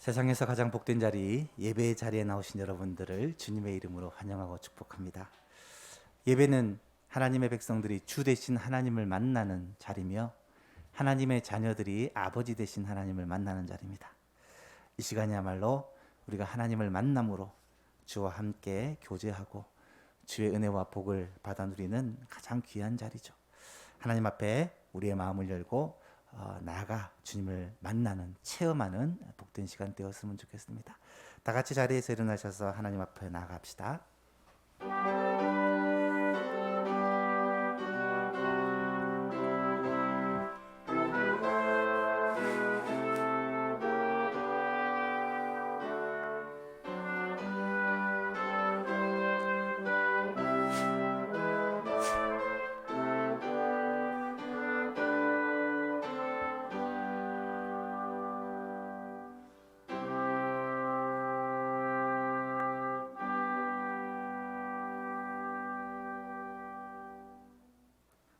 세상에서 가장 복된 자리, 예배의 자리에 나오신 여러분들을 주님의 이름으로 환영하고 축복합니다. 예배는 하나님의 백성들이 주 되신 하나님을 만나는 자리며 하나님의 자녀들이 아버지 되신 하나님을 만나는 자리입니다. 이 시간이야말로 우리가 하나님을 만남으로 주와 함께 교제하고 주의 은혜와 복을 받아 누리는 가장 귀한 자리죠. 하나님 앞에 우리의 마음을 열고 나아가 주님을 만나는, 체험하는 복된 시간 되었으면 좋겠습니다. 다 같이 자리에서 일어나셔서 하나님 앞에 나아갑시다.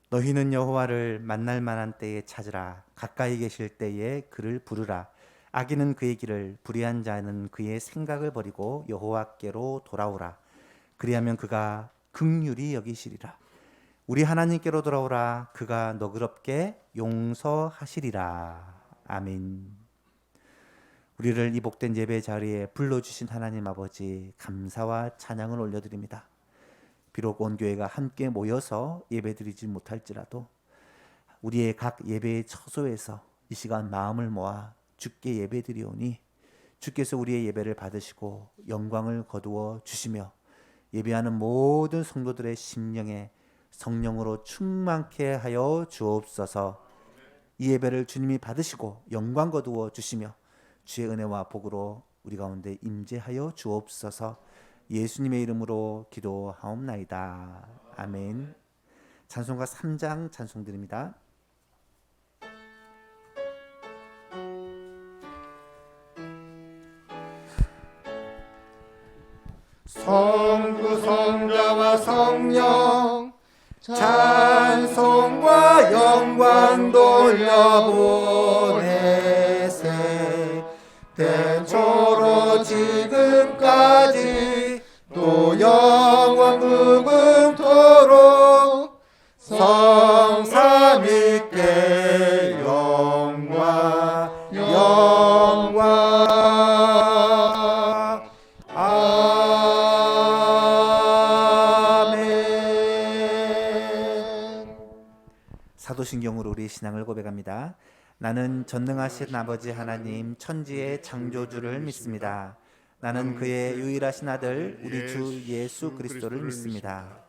너희는 여호와를 만날 만한 때에 찾으라. 가까이 계실 때에 그를 부르라. 악인은 그의 길을, 불의한 자는 그의 생각을 버리고 여호와께로 돌아오라. 그리하면 그가 긍휼히 여기시리라. 우리 하나님께로 돌아오라. 그가 너그럽게 용서하시리라. 아멘. 우리를 이 복된 예배 자리에 불러주신 하나님 아버지, 감사와 찬양을 올려드립니다. 비록 온 교회가 함께 모여서 예배드리지 못할지라도 우리의 각 예배의 처소에서 이 시간 마음을 모아 주께 예배드리오니 주께서 우리의 예배를 받으시고 영광을 거두어 주시며 예배하는 모든 성도들의 심령에 성령으로 충만케 하여 주옵소서. 이 예배를 주님이 받으시고 영광 거두어 주시며 주의 은혜와 복으로 우리 가운데 임재하여 주옵소서. 예수님의 이름으로 기도하옵나이다. 아멘. 찬송가 3장 찬송드립니다. 성부 성자와 성령 찬송과 영광 돌려보내세. 대초로 지금까지 또 영원 무궁토록 성삼위께 영광 영광. 아멘. 사도신경으로 우리 신앙을 고백합니다. 나는 전능하신 아버지 하나님 천지의 창조주를 믿습니다. 나는 그의 유일하신 아들 우리 주 예수 그리스도를 믿습니다.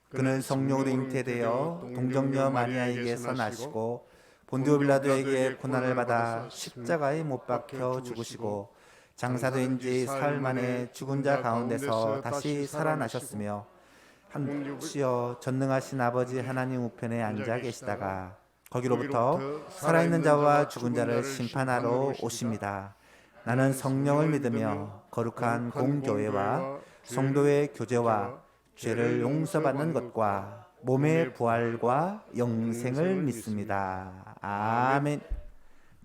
그는 성령으로 잉태되어 동정녀 마리아에게서 나시고 본디오 빌라도에게 고난을 받아 십자가에 못 박혀 죽으시고 장사된 지 사흘 만에 죽은 자 가운데서 다시 살아나셨으며 한시여 전능하신 아버지 하나님 우편에 앉아 계시다가 거기로부터 살아있는 자와 죽은 자를 심판하러 오십니다. 나는 성령을 믿으며 거룩한 공교회와 성도의 교제와 죄를 용서받는 것과 몸의 부활과 영생을 믿습니다. 아멘.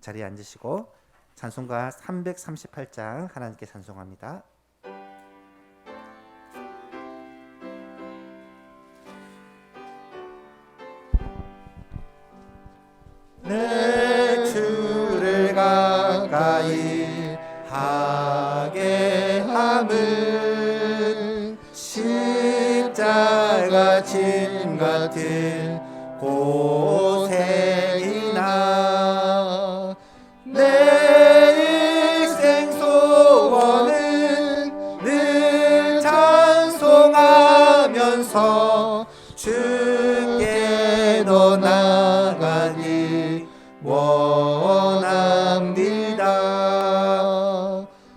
자리에 앉으시고 찬송가 338장 하나님께 찬송합니다. 내 주를 가까이 하게 함은 십자가 짐 같은 고생이나 내 일생 소원은 늘 찬송하면서 주께로 나가니 원합니다.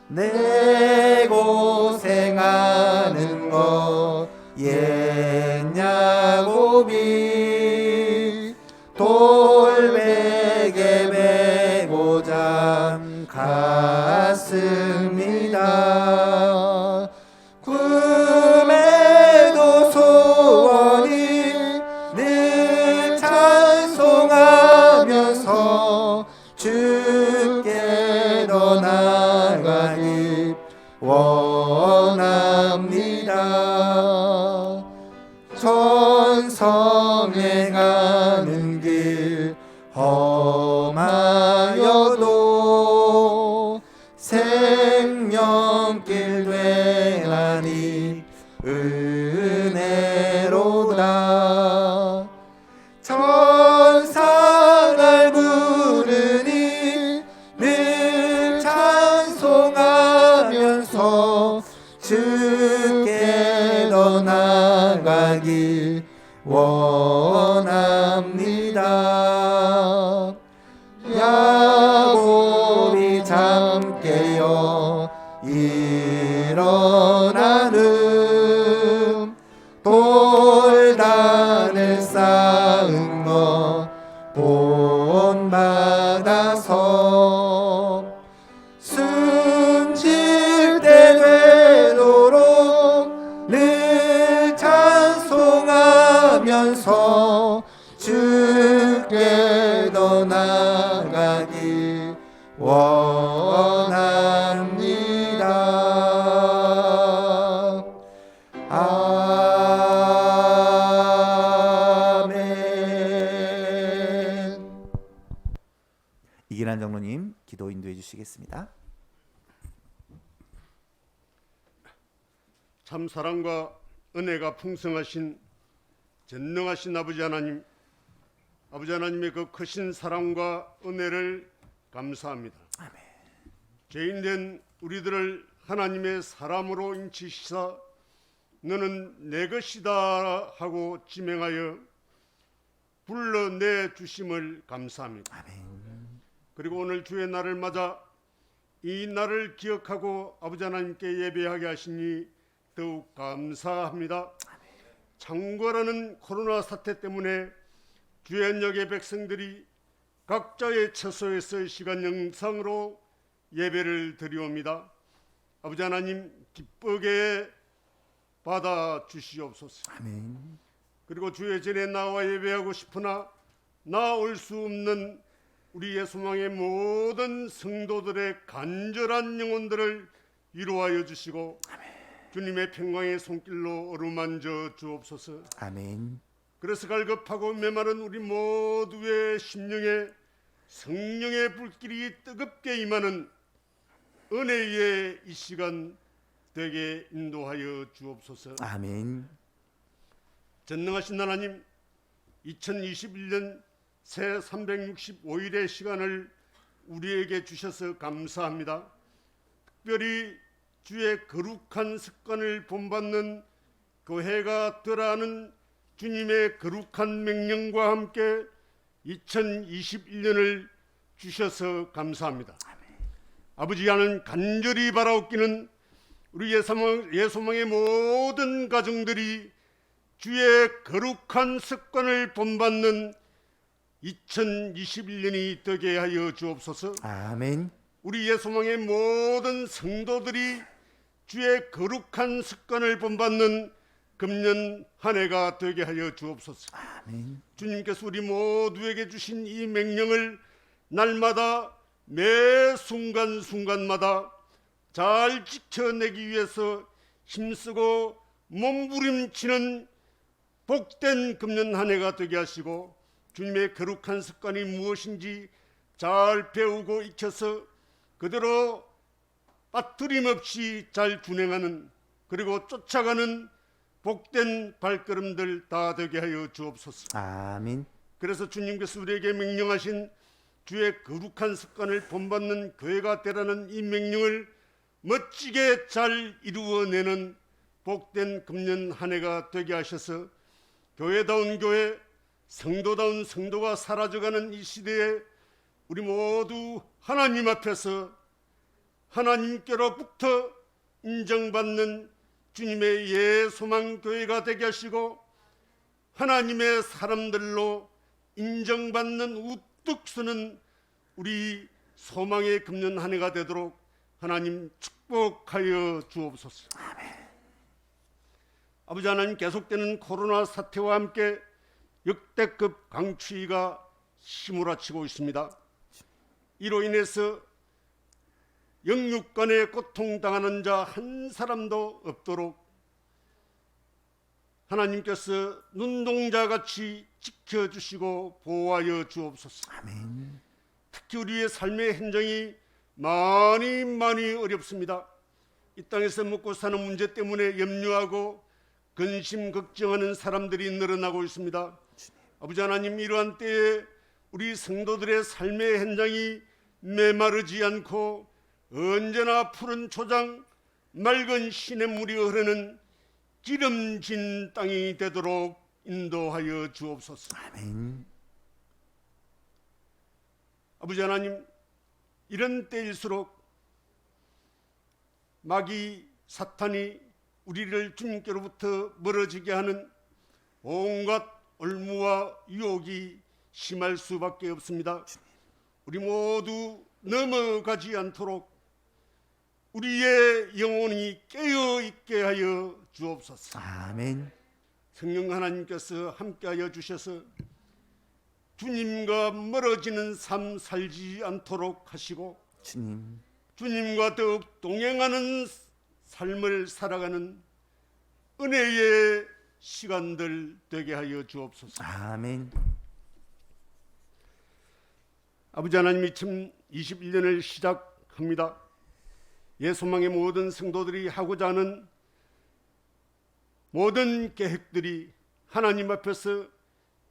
내 고생하는 것 옛야곱이 돌베개 메고 잠 갔습니다. 꿈에도 소원이 늘 찬송하면서 주께로 나가 원합니다. 천성에 가는 길 험하여도 생명길 되나니 은혜로다. 천사를 부르니 늘 찬송하면서 주께 더 나가길 원합니다. 야곱이 잠 깨어 일어나는 돌단을 쌓은 것 본받아서 숨쉴 때 되도록 늘 찬송하면서 주께 더 나가길 원합니다. 아멘. 이기란 장로님 기도 인도해 주시겠습니다. 참 사랑과 은혜가 풍성하신 전능하신 아버지 하나님, 아버지 하나님의 그 크신 사랑과 은혜를 감사합니다. 아멘. 죄인된 우리들을 하나님의 사람으로 인치시사 너는 내 것이다 하고 지명하여 불러내 주심을 감사합니다. 아멘. 그리고 오늘 주의 날을 맞아 이 날을 기억하고 아버지 하나님께 예배하게 하시니 더욱 감사합니다. 창궐하는 코로나 사태 때문에 주연역의 백성들이 각자의 처소에서 시간 영상으로 예배를 드리옵니다. 아버지 하나님 기쁘게 받아 주시옵소서. 아멘. 그리고 주의 전에 나와 예배하고 싶으나 나올 수 없는 우리의 소망의 모든 성도들의 간절한 영혼들을 위로하여 주시고 주님의 평강의 손길로 어루만져 주옵소서. 아멘. 그래서 갈급하고 메마른 우리 모두의 심령에 성령의 불길이 뜨겁게 임하는 은혜의 이 시간 되게 인도하여 주옵소서. 아멘. 전능하신 하나님, 2021년 새 365일의 시간을 우리에게 주셔서 감사합니다. 특별히 주의 거룩한 습관을 본받는 그 해가 되라는 주님의 거룩한 명령과 함께 2021년을 주셔서 감사합니다. 아버지 하나님, 간절히 바라옵기는 우리 예소망의 모든 가정들이 주의 거룩한 습관을 본받는 2021년이 되게 하여 주옵소서. 아멘. 우리 예소망의 모든 성도들이 주의 거룩한 습관을 본받는 금년 한 해가 되게 하여 주옵소서. 아멘. 주님께서 우리 모두에게 주신 이 명령을 날마다 매 순간순간마다 잘 지켜내기 위해서 힘쓰고 몸부림치는 복된 금년 한 해가 되게 하시고, 주님의 거룩한 습관이 무엇인지 잘 배우고 익혀서 그대로 빠뜨림 없이 잘 준행하는, 그리고 쫓아가는 복된 발걸음들 다 되게 하여 주옵소서. 아멘. 그래서 주님께서 우리에게 명령하신 주의 거룩한 습관을 본받는 교회가 되라는 이 명령을 멋지게 잘 이루어내는 복된 금년 한 해가 되게 하셔서 교회다운 교회, 성도다운 성도가 사라져가는 이 시대에 우리 모두 하나님 앞에서 하나님께로부터 인정받는 주님의 예소망 교회가 되게 하시고, 하나님의 사람들로 인정받는 우뚝 서는 우리 소망의 금년 한 해가 되도록 하나님 축복하여 주옵소서. 아버지 하나님, 계속되는 코로나 사태와 함께 역대급 강추위가 휘몰아치고 있습니다. 이로 인해서 영육간에 고통당하는 자 한 사람도 없도록 하나님께서 눈동자같이 지켜주시고 보호하여 주옵소서. 아멘. 특히 우리의 삶의 현장이 많이 어렵습니다. 이 땅에서 먹고 사는 문제 때문에 염려하고 근심 걱정하는 사람들이 늘어나고 있습니다. 아버지 하나님, 이러한 때에 우리 성도들의 삶의 현장이 메마르지 않고 언제나 푸른 초장, 맑은 시냇물이 흐르는 기름진 땅이 되도록 인도하여 주옵소서. 아멘. 아버지 하나님, 이런 때일수록 마귀 사탄이 우리를 주님께로부터 멀어지게 하는 온갖 올무와 유혹이 심할 수밖에 없습니다. 우리 모두 넘어가지 않도록 우리의 영혼이 깨어 있게 하여 주옵소서. 아멘. 성령 하나님께서 함께하여 주셔서 주님과 멀어지는 삶 살지 않도록 하시고 주님. 주님과 더욱 동행하는 삶을 살아가는 은혜의 시간들 되게 하여 주옵소서. 아멘. 아버지 하나님, 2021년을 시작합니다. 예소망의 모든 성도들이 하고자 하는 모든 계획들이 하나님 앞에서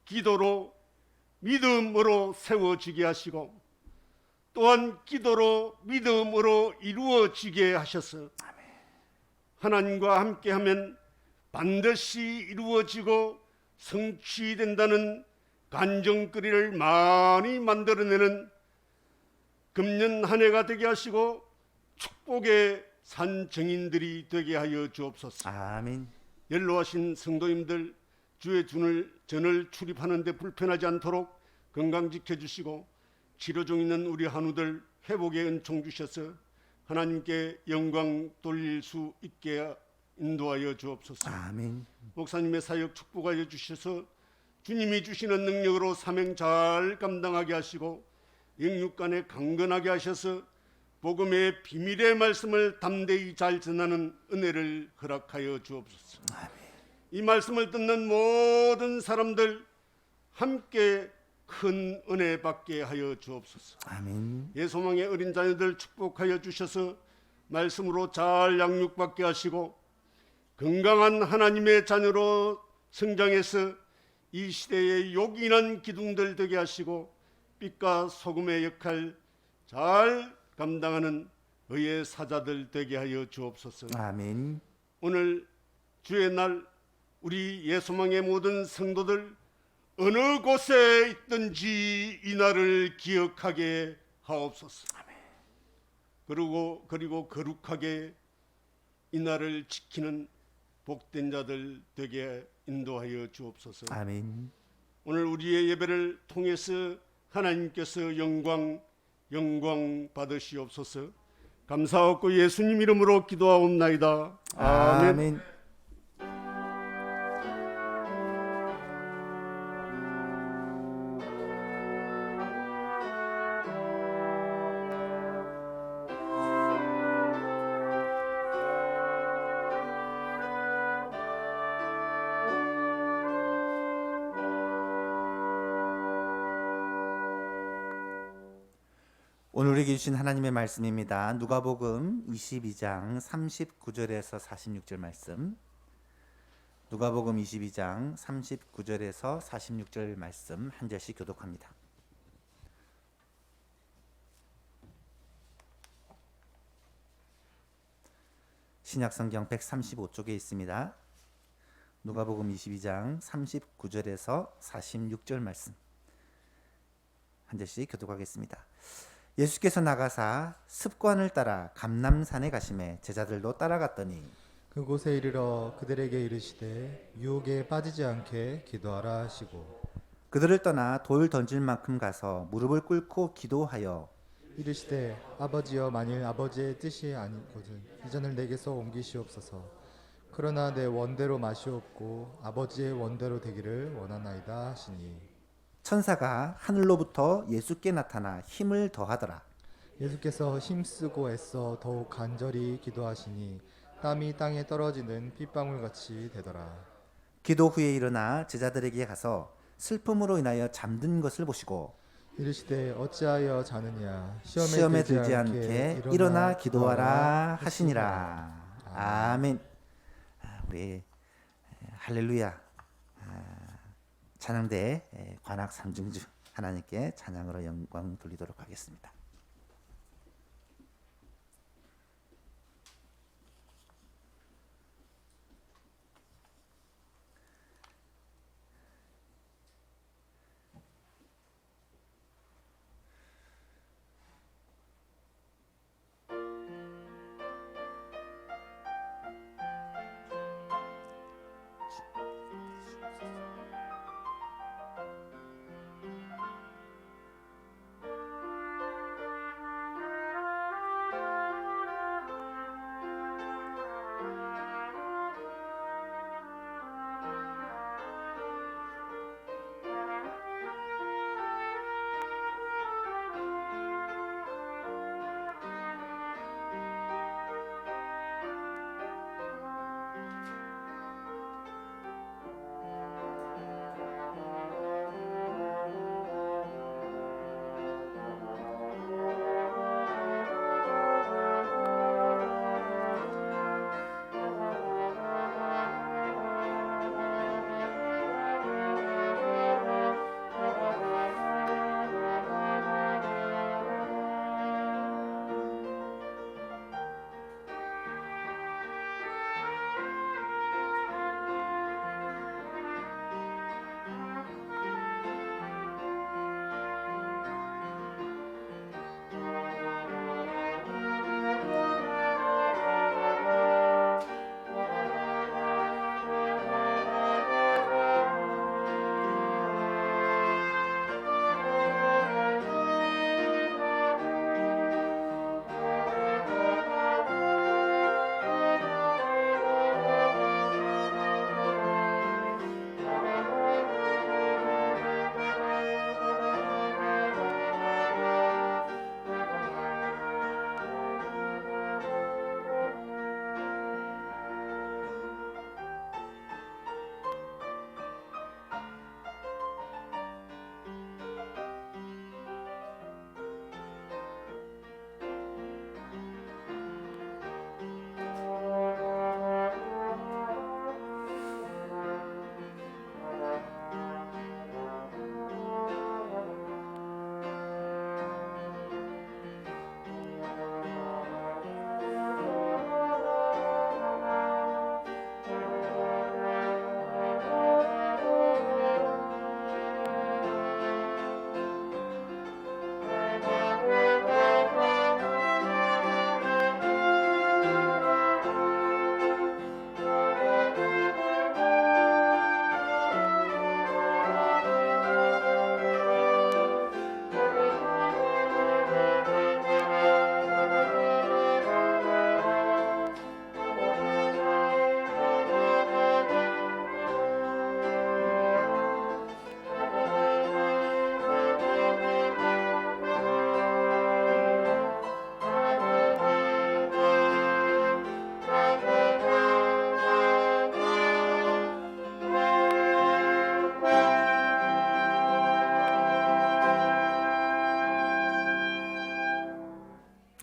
기도로 믿음으로 세워지게 하시고 또한 기도로 믿음으로 이루어지게 하셔서 하나님과 함께하면 반드시 이루어지고 성취된다는 간증거리를 많이 만들어내는 금년 한 해가 되게 하시고 축복의 산 증인들이 되게 하여 주옵소서. 아멘. 연로하신 성도님들 주의 전을 출입하는 데 불편하지 않도록 건강 지켜주시고 치료 중 있는 우리 한우들 회복의 은총 주셔서 하나님께 영광 돌릴 수 있게 인도하여 주옵소서. 아멘. 목사님의 사역 축복하여 주셔서 주님이 주시는 능력으로 사명 잘 감당하게 하시고 영육간에 강건하게 하셔서 복음의 비밀의 말씀을 담대히 잘 전하는 은혜를 허락하여 주옵소서. 이 말씀을 듣는 모든 사람들 함께 큰 은혜 받게 하여 주옵소서. 아멘. 예소망의 어린 자녀들 축복하여 주셔서 말씀으로 잘 양육받게 하시고 건강한 하나님의 자녀로 성장해서 이 시대의 요긴한 기둥들 되게 하시고 빛과 소금의 역할 잘 감당하는 의의 사자들 되게 하여 주옵소서. 아멘. 오늘 주의 날 우리 예소망의 모든 성도들 어느 곳에 있든지 이 날을 기억하게 하옵소서. 그리고 거룩하게 이 날을 지키는 복된 자들 되게 인도하여 주옵소서. 아멘. 오늘 우리의 예배를 통해서 하나님께서 영광 받으시옵소서. 감사하고 예수님 이름으로 기도하옵나이다. 아멘. 아멘. 오늘 우리에게 주신 하나님의 말씀입니다. 누가복음 22장 39절에서 46절 말씀. 누가복음 22장 39절에서 46절 말씀 한 절씩 교독합니다. 신약성경 135쪽에 있습니다. 누가복음 22장 39절에서 46절 말씀 한 절씩 교독하겠습니다. 예수께서 나가사 습관을 따라 감람산에 가시매 제자들도 따라갔더니 그곳에 이르러 그들에게 이르시되 유혹에 빠지지 않게 기도하라 하시고 그들을 떠나 돌 던질 만큼 가서 무릎을 꿇고 기도하여 이르시되 아버지여 만일 아버지의 뜻이 아니거든 이 잔을 내게서 옮기시옵소서. 그러나 내 원대로 마시옵고 아버지의 원대로 되기를 원하나이다 하시니 천사가 하늘로부터 예수께 나타나 힘을 더하더라. 예수께서 힘쓰고 애써 더욱 간절히 기도하시니 땀이 땅에 떨어지는 핏방울같이 되더라. 기도 후에 일어나 제자들에게 가서 슬픔으로 인하여 잠든 것을 보시고 이르시되 어찌하여 자느냐 시험에 들지 않게 일어나 기도하라 하시니라. 아멘. 우리 할렐루야 찬양대 관악 상중주 하나님께 찬양으로 영광 돌리도록 하겠습니다.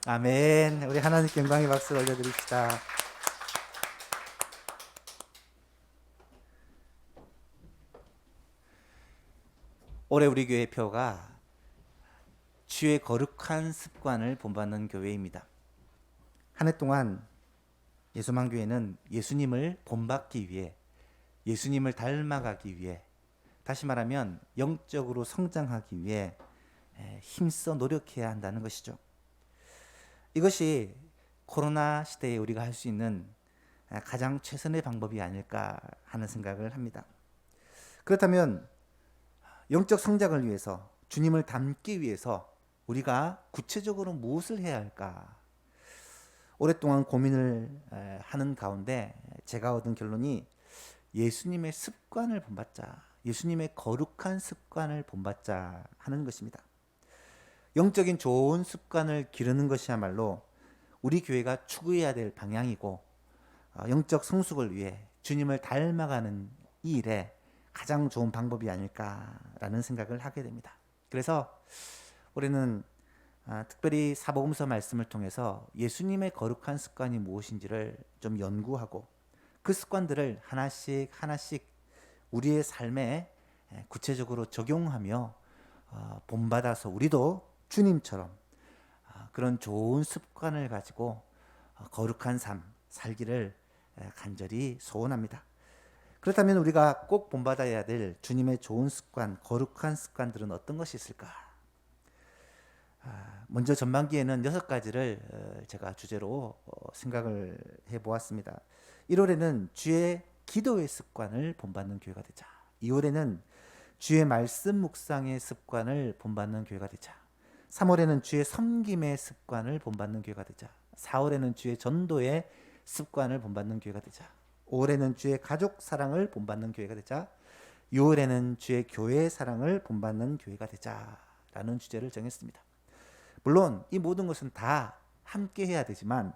아멘. 우리 하나님께 영광의 박수 올려드립시다. 올해 우리 교회 표가 주의 거룩한 습관을 본받는 교회입니다. 한 해 동안 예수만교회는 예수님을 본받기 위해, 예수님을 닮아가기 위해, 다시 말하면 영적으로 성장하기 위해 힘써 노력해야 한다는 것이죠. 이것이 코로나 시대에 우리가 할 수 있는 가장 최선의 방법이 아닐까 하는 생각을 합니다. 그렇다면 영적 성장을 위해서, 주님을 닮기 위해서 우리가 구체적으로 무엇을 해야 할까? 오랫동안 고민을 하는 가운데 제가 얻은 결론이 예수님의 습관을 본받자, 예수님의 거룩한 습관을 본받자 하는 것입니다. 영적인 좋은 습관을 기르는 것이야말로 우리 교회가 추구해야 될 방향이고 영적 성숙을 위해 주님을 닮아가는 이 일에 가장 좋은 방법이 아닐까라는 생각을 하게 됩니다. 그래서 우리는 특별히 사복음서 말씀을 통해서 예수님의 거룩한 습관이 무엇인지를 좀 연구하고 그 습관들을 하나씩 하나씩 우리의 삶에 구체적으로 적용하며 본받아서 우리도 주님처럼 그런 좋은 습관을 가지고 거룩한 삶 살기를 간절히 소원합니다. 그렇다면 우리가 꼭 본받아야 될 주님의 좋은 습관, 거룩한 습관들은 어떤 것이 있을까? 먼저 전반기에는 6가지를 제가 주제로 생각을 해보았습니다. 1월에는 주의 기도의 습관을 본받는 교회가 되자. 2월에는 주의 말씀 묵상의 습관을 본받는 교회가 되자. 3월에는 주의 섬김의 습관을 본받는 교회가 되자. 4월에는 주의 전도의 습관을 본받는 교회가 되자. 5월에는 주의 가족 사랑을 본받는 교회가 되자. 6월에는 주의 교회 사랑을 본받는 교회가 되자라는 주제를 정했습니다. 물론 이 모든 것은 다 함께 해야 되지만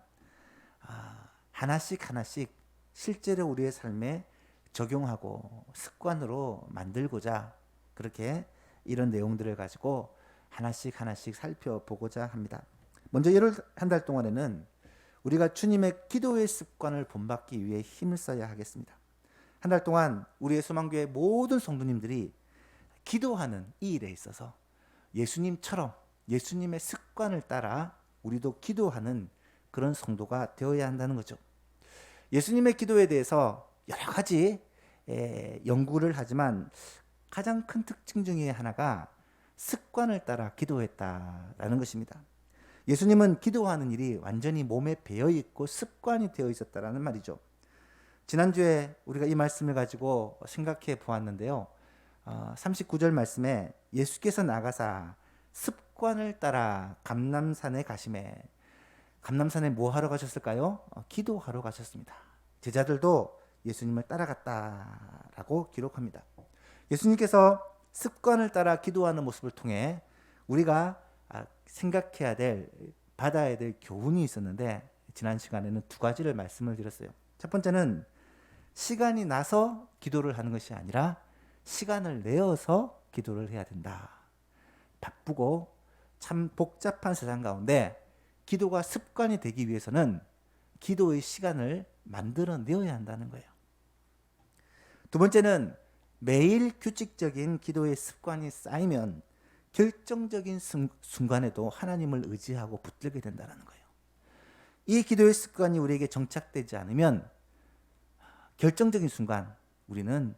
하나씩 하나씩 실제로 우리의 삶에 적용하고 습관으로 만들고자 그렇게 이런 내용들을 가지고 하나씩 하나씩 살펴보고자 합니다. 먼저 1월 한 달 동안에는 우리가 주님의 기도의 습관을 본받기 위해 힘을 써야 하겠습니다. 한 달 동안 우리의 소망교회 모든 성도님들이 기도하는 이 일에 있어서 예수님처럼 예수님의 습관을 따라 우리도 기도하는 그런 성도가 되어야 한다는 거죠. 예수님의 기도에 대해서 여러 가지 연구를 하지만 가장 큰 특징 중에 하나가 습관을 따라 기도했다라는 것입니다. 예수님은 기도하는 일이 완전히 몸에 배어 있고 습관이 되어 있었다라는 말이죠. 지난주에 우리가 이 말씀을 가지고 생각해 보았는데요. 39절 말씀에 예수께서 나가사 습관을 따라 감람산에 가시매. 감람산에 뭐 하러 가셨을까요? 기도하러 가셨습니다. 제자들도 예수님을 따라갔다라고 기록합니다. 예수님께서 습관을 따라 기도하는 모습을 통해 우리가 생각해야 될, 받아야 될 교훈이 있었는데 지난 시간에는 2가지를 말씀을 드렸어요. 첫 번째는 시간이 나서 기도를 하는 것이 아니라 시간을 내어서 기도를 해야 된다. 바쁘고 참 복잡한 세상 가운데 기도가 습관이 되기 위해서는 기도의 시간을 만들어내어야 한다는 거예요. 두 번째는 매일 규칙적인 기도의 습관이 쌓이면 결정적인 순간에도 하나님을 의지하고 붙들게 된다는 거예요. 이 기도의 습관이 우리에게 정착되지 않으면 결정적인 순간 우리는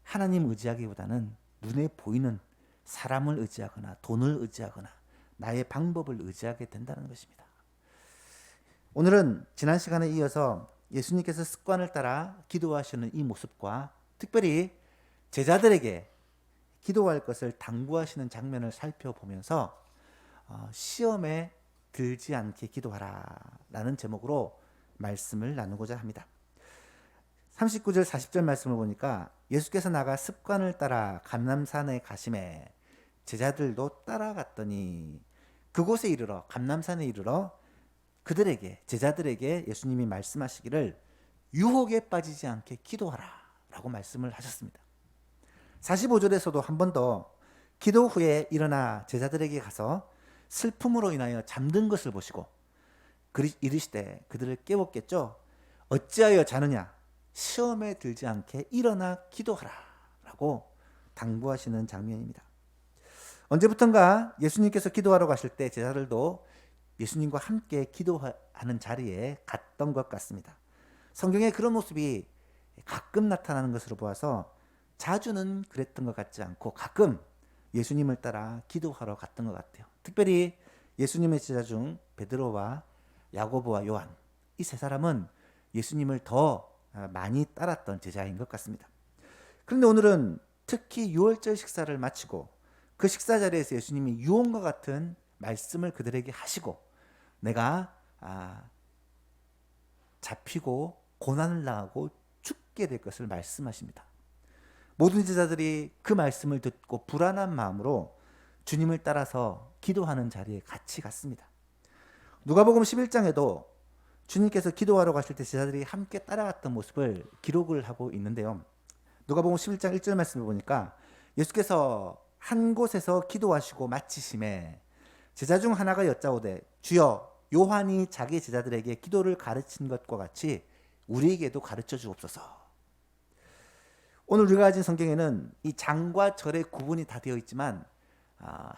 하나님 의지하기보다는 눈에 보이는 사람을 의지하거나 돈을 의지하거나 나의 방법을 의지하게 된다는 것입니다. 오늘은 지난 시간에 이어서 예수님께서 습관을 따라 기도하시는 이 모습과 특별히 제자들에게 기도할 것을 당부하시는 장면을 살펴보면서 시험에 들지 않게 기도하라 라는 제목으로 말씀을 나누고자 합니다. 39절 40절 말씀을 보니까 예수께서 나가 습관을 따라 감람산에 가심에 제자들도 따라갔더니 그곳에 이르러 감람산에 이르러 그들에게 제자들에게 예수님이 말씀하시기를 유혹에 빠지지 않게 기도하라 라고 말씀을 하셨습니다. 45절에서도 한 번 더 기도 후에 일어나 제자들에게 가서 슬픔으로 인하여 잠든 것을 보시고 이르시되 그들을 깨웠겠죠. 어찌하여 자느냐 시험에 들지 않게 일어나 기도하라 라고 당부하시는 장면입니다. 언제부턴가 예수님께서 기도하러 가실 때 제자들도 예수님과 함께 기도하는 자리에 갔던 것 같습니다. 성경에 그런 모습이 가끔 나타나는 것으로 보아서 자주는 그랬던 것 같지 않고 가끔 예수님을 따라 기도하러 갔던 것 같아요. 특별히 예수님의 제자 중 베드로와 야고보와 요한 이 세 사람은 예수님을 더 많이 따랐던 제자인 것 같습니다. 그런데 오늘은 특히 유월절 식사를 마치고 그 식사 자리에서 예수님이 유언과 같은 말씀을 그들에게 하시고 내가 잡히고 고난을 당하고 죽게 될 것을 말씀하십니다. 모든 제자들이 그 말씀을 듣고 불안한 마음으로 주님을 따라서 기도하는 자리에 같이 갔습니다. 누가복음 11장에도 주님께서 기도하러 가실 때 제자들이 함께 따라갔던 모습을 기록을 하고 있는데요. 누가복음 11장 1절 말씀을 보니까 예수께서 한 곳에서 기도하시고 마치심에 제자 중 하나가 여짜오되 주여 요한이 자기 제자들에게 기도를 가르친 것과 같이 우리에게도 가르쳐 주옵소서. 오늘 우리가 가진 성경에는 이 장과 절의 구분이 다 되어 있지만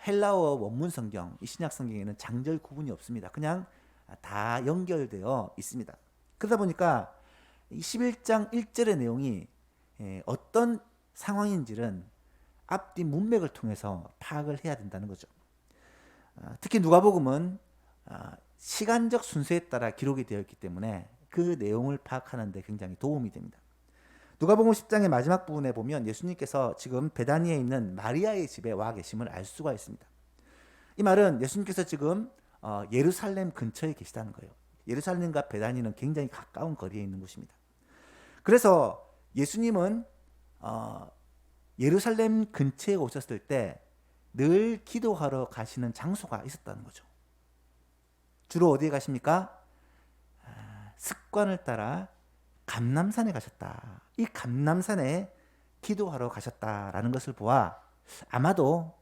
헬라어 원문 성경, 이 신약 성경에는 장절 구분이 없습니다. 그냥 다 연결되어 있습니다. 그러다 보니까 11장 1절의 내용이 어떤 상황인지는 앞뒤 문맥을 통해서 파악을 해야 된다는 거죠. 특히 누가복음은 시간적 순서에 따라 기록이 되어 있기 때문에 그 내용을 파악하는 데 굉장히 도움이 됩니다. 누가복음 10장의 마지막 부분에 보면 예수님께서 지금 베다니에 있는 마리아의 집에 와 계심을 알 수가 있습니다. 이 말은 예수님께서 지금 예루살렘 근처에 계시다는 거예요. 예루살렘과 베다니는 굉장히 가까운 거리에 있는 곳입니다. 그래서 예수님은 예루살렘 근처에 오셨을 때 늘 기도하러 가시는 장소가 있었다는 거죠. 주로 어디에 가십니까? 습관을 따라 감람산에 가셨다. 이 감람산에 기도하러 가셨다라는 것을 보아 아마도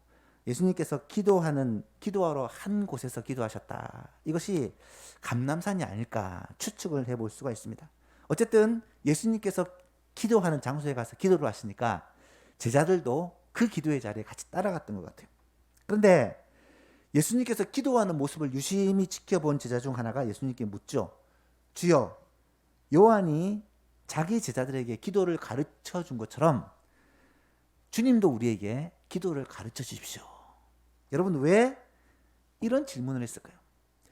예수님께서 기도하러 한 곳에서 기도하셨다. 이것이 감람산이 아닐까 추측을 해볼 수가 있습니다. 어쨌든 예수님께서 기도하는 장소에 가서 기도를 하시니까 제자들도 그 기도의 자리에 같이 따라갔던 것 같아요. 그런데 예수님께서 기도하는 모습을 유심히 지켜본 제자 중 하나가 예수님께 묻죠. 주여, 요한이 자기 제자들에게 기도를 가르쳐 준 것처럼 주님도 우리에게 기도를 가르쳐 주십시오. 여러분, 왜 이런 질문을 했을까요?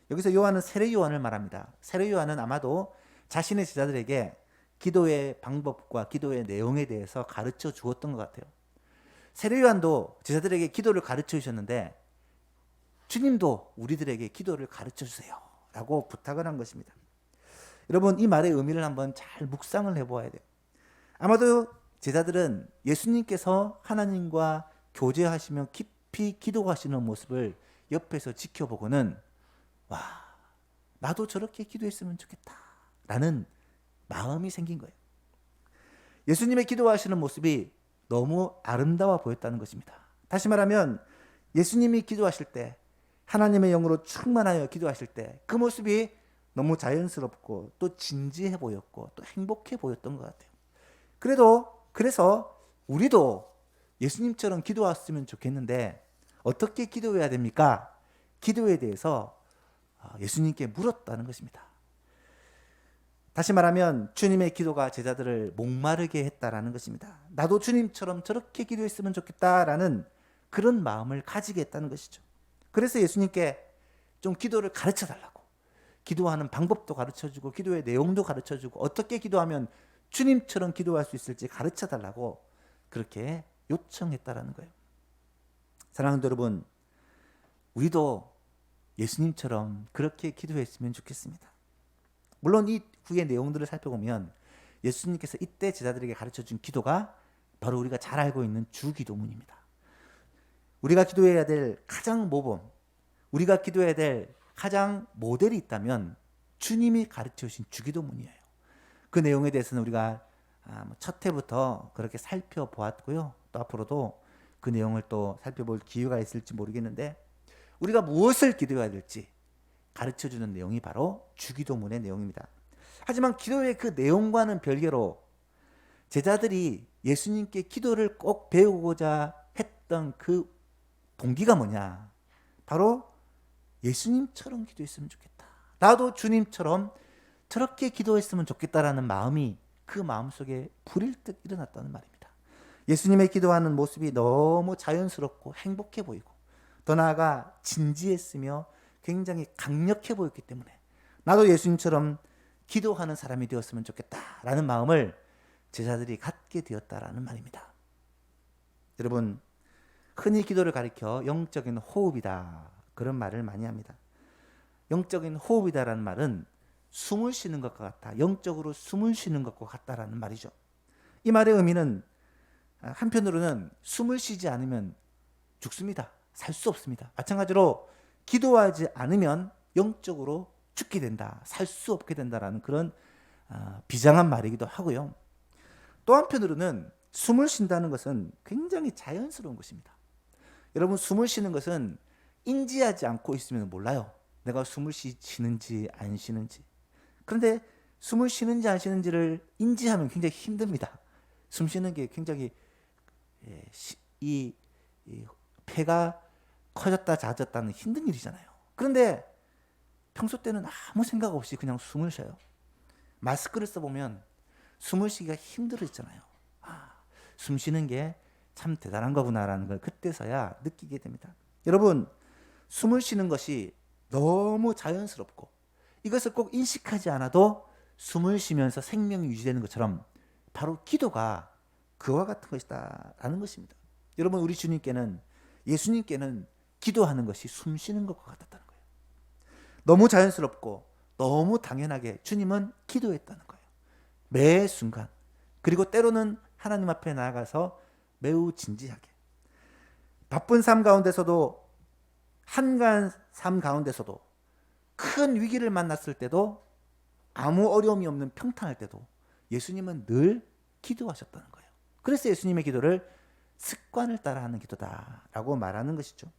여기서 요한은 세례 요한을 말합니다. 세례 요한은 아마도 자신의 제자들에게 기도의 방법과 기도의 내용에 대해서 가르쳐 주었던 것 같아요. 세례 요한도 제자들에게 기도를 가르쳐 주셨는데 주님도 우리들에게 기도를 가르쳐 주세요 라고 부탁을 한 것입니다. 여러분, 이 말의 의미를 한번 잘 묵상을 해보아야 돼요. 아마도 제자들은 예수님께서 하나님과 교제하시며 깊이 기도하시는 모습을 옆에서 지켜보고는 와, 나도 저렇게 기도했으면 좋겠다 라는 마음이 생긴 거예요. 예수님의 기도하시는 모습이 너무 아름다워 보였다는 것입니다. 다시 말하면 예수님이 기도하실 때, 하나님의 영으로 충만하여 기도하실 때 그 모습이 너무 자연스럽고 또 진지해 보였고 또 행복해 보였던 것 같아요. 그래서 우리도 예수님처럼 기도했으면 좋겠는데 어떻게 기도해야 됩니까? 기도에 대해서 예수님께 물었다는 것입니다. 다시 말하면 주님의 기도가 제자들을 목마르게 했다라는 것입니다. 나도 주님처럼 저렇게 기도했으면 좋겠다라는 그런 마음을 가지게 했다는 것이죠. 그래서 예수님께 좀 기도를 가르쳐 달라고, 기도하는 방법도 가르쳐주고 기도의 내용도 가르쳐주고 어떻게 기도하면 주님처럼 기도할 수 있을지 가르쳐 달라고 그렇게 요청했다라는 거예요. 사랑하는 여러분, 우리도 예수님처럼 그렇게 기도했으면 좋겠습니다. 물론 이 후의 내용들을 살펴보면 예수님께서 이때 제자들에게 가르쳐준 기도가 바로 우리가 잘 알고 있는 주기도문입니다. 우리가 기도해야 될 가장 모범, 우리가 기도해야 될 가장 모델이 있다면 주님이 가르쳐주신 주기도문이에요. 그 내용에 대해서는 우리가 첫 해부터 그렇게 살펴보았고요. 또 앞으로도 그 내용을 또 살펴볼 기회가 있을지 모르겠는데 우리가 무엇을 기도해야 될지 가르쳐주는 내용이 바로 주기도문의 내용입니다. 하지만 기도의 그 내용과는 별개로 제자들이 예수님께 기도를 꼭 배우고자 했던 그 동기가 뭐냐? 바로 예수님처럼 기도했으면 좋겠다. 나도 주님처럼 저렇게 기도했으면 좋겠다라는 마음이 그 마음속에 불일 듯 일어났다는 말입니다. 예수님의 기도하는 모습이 너무 자연스럽고 행복해 보이고 더 나아가 진지했으며 굉장히 강력해 보였기 때문에 나도 예수님처럼 기도하는 사람이 되었으면 좋겠다라는 마음을 제자들이 갖게 되었다라는 말입니다. 여러분, 흔히 기도를 가리켜 영적인 호흡이다 그런 말을 많이 합니다. 영적인 호흡이다라는 말은 숨을 쉬는 것과 같다, 영적으로 숨을 쉬는 것과 같다라는 말이죠. 이 말의 의미는 한편으로는 숨을 쉬지 않으면 죽습니다. 살 수 없습니다. 마찬가지로 기도하지 않으면 영적으로 죽게 된다, 살 수 없게 된다라는 그런 비장한 말이기도 하고요. 또 한편으로는 숨을 쉰다는 것은 굉장히 자연스러운 것입니다. 여러분, 숨을 쉬는 것은 인지하지 않고 있으면 몰라요. 내가 숨을 쉬는지 안 쉬는지. 그런데 숨을 쉬는지 안 쉬는지를 인지하면 굉장히 힘듭니다. 숨 쉬는 게 굉장히 이 폐가 커졌다 작아졌다는 힘든 일이잖아요. 그런데 평소 때는 아무 생각 없이 그냥 숨을 쉬어요. 마스크를 써보면 숨을 쉬기가 힘들어지잖아요. 숨 쉬는 게 참 대단한 거구나라는 걸 그때서야 느끼게 됩니다. 여러분, 숨을 쉬는 것이 너무 자연스럽고 이것을 꼭 인식하지 않아도 숨을 쉬면서 생명이 유지되는 것처럼 바로 기도가 그와 같은 것이다 라는 것입니다. 여러분, 우리 주님께는, 예수님께는 기도하는 것이 숨 쉬는 것과 같았다는 거예요. 너무 자연스럽고 너무 당연하게 주님은 기도했다는 거예요. 매 순간. 그리고 때로는 하나님 앞에 나아가서 매우 진지하게, 바쁜 삶 가운데서도, 한가한 삶 가운데서도, 큰 위기를 만났을 때도, 아무 어려움이 없는 평탄할 때도 예수님은 늘 기도하셨다는 거예요. 그래서 예수님의 기도를 습관을 따라하는 기도다라고 말하는 것이죠.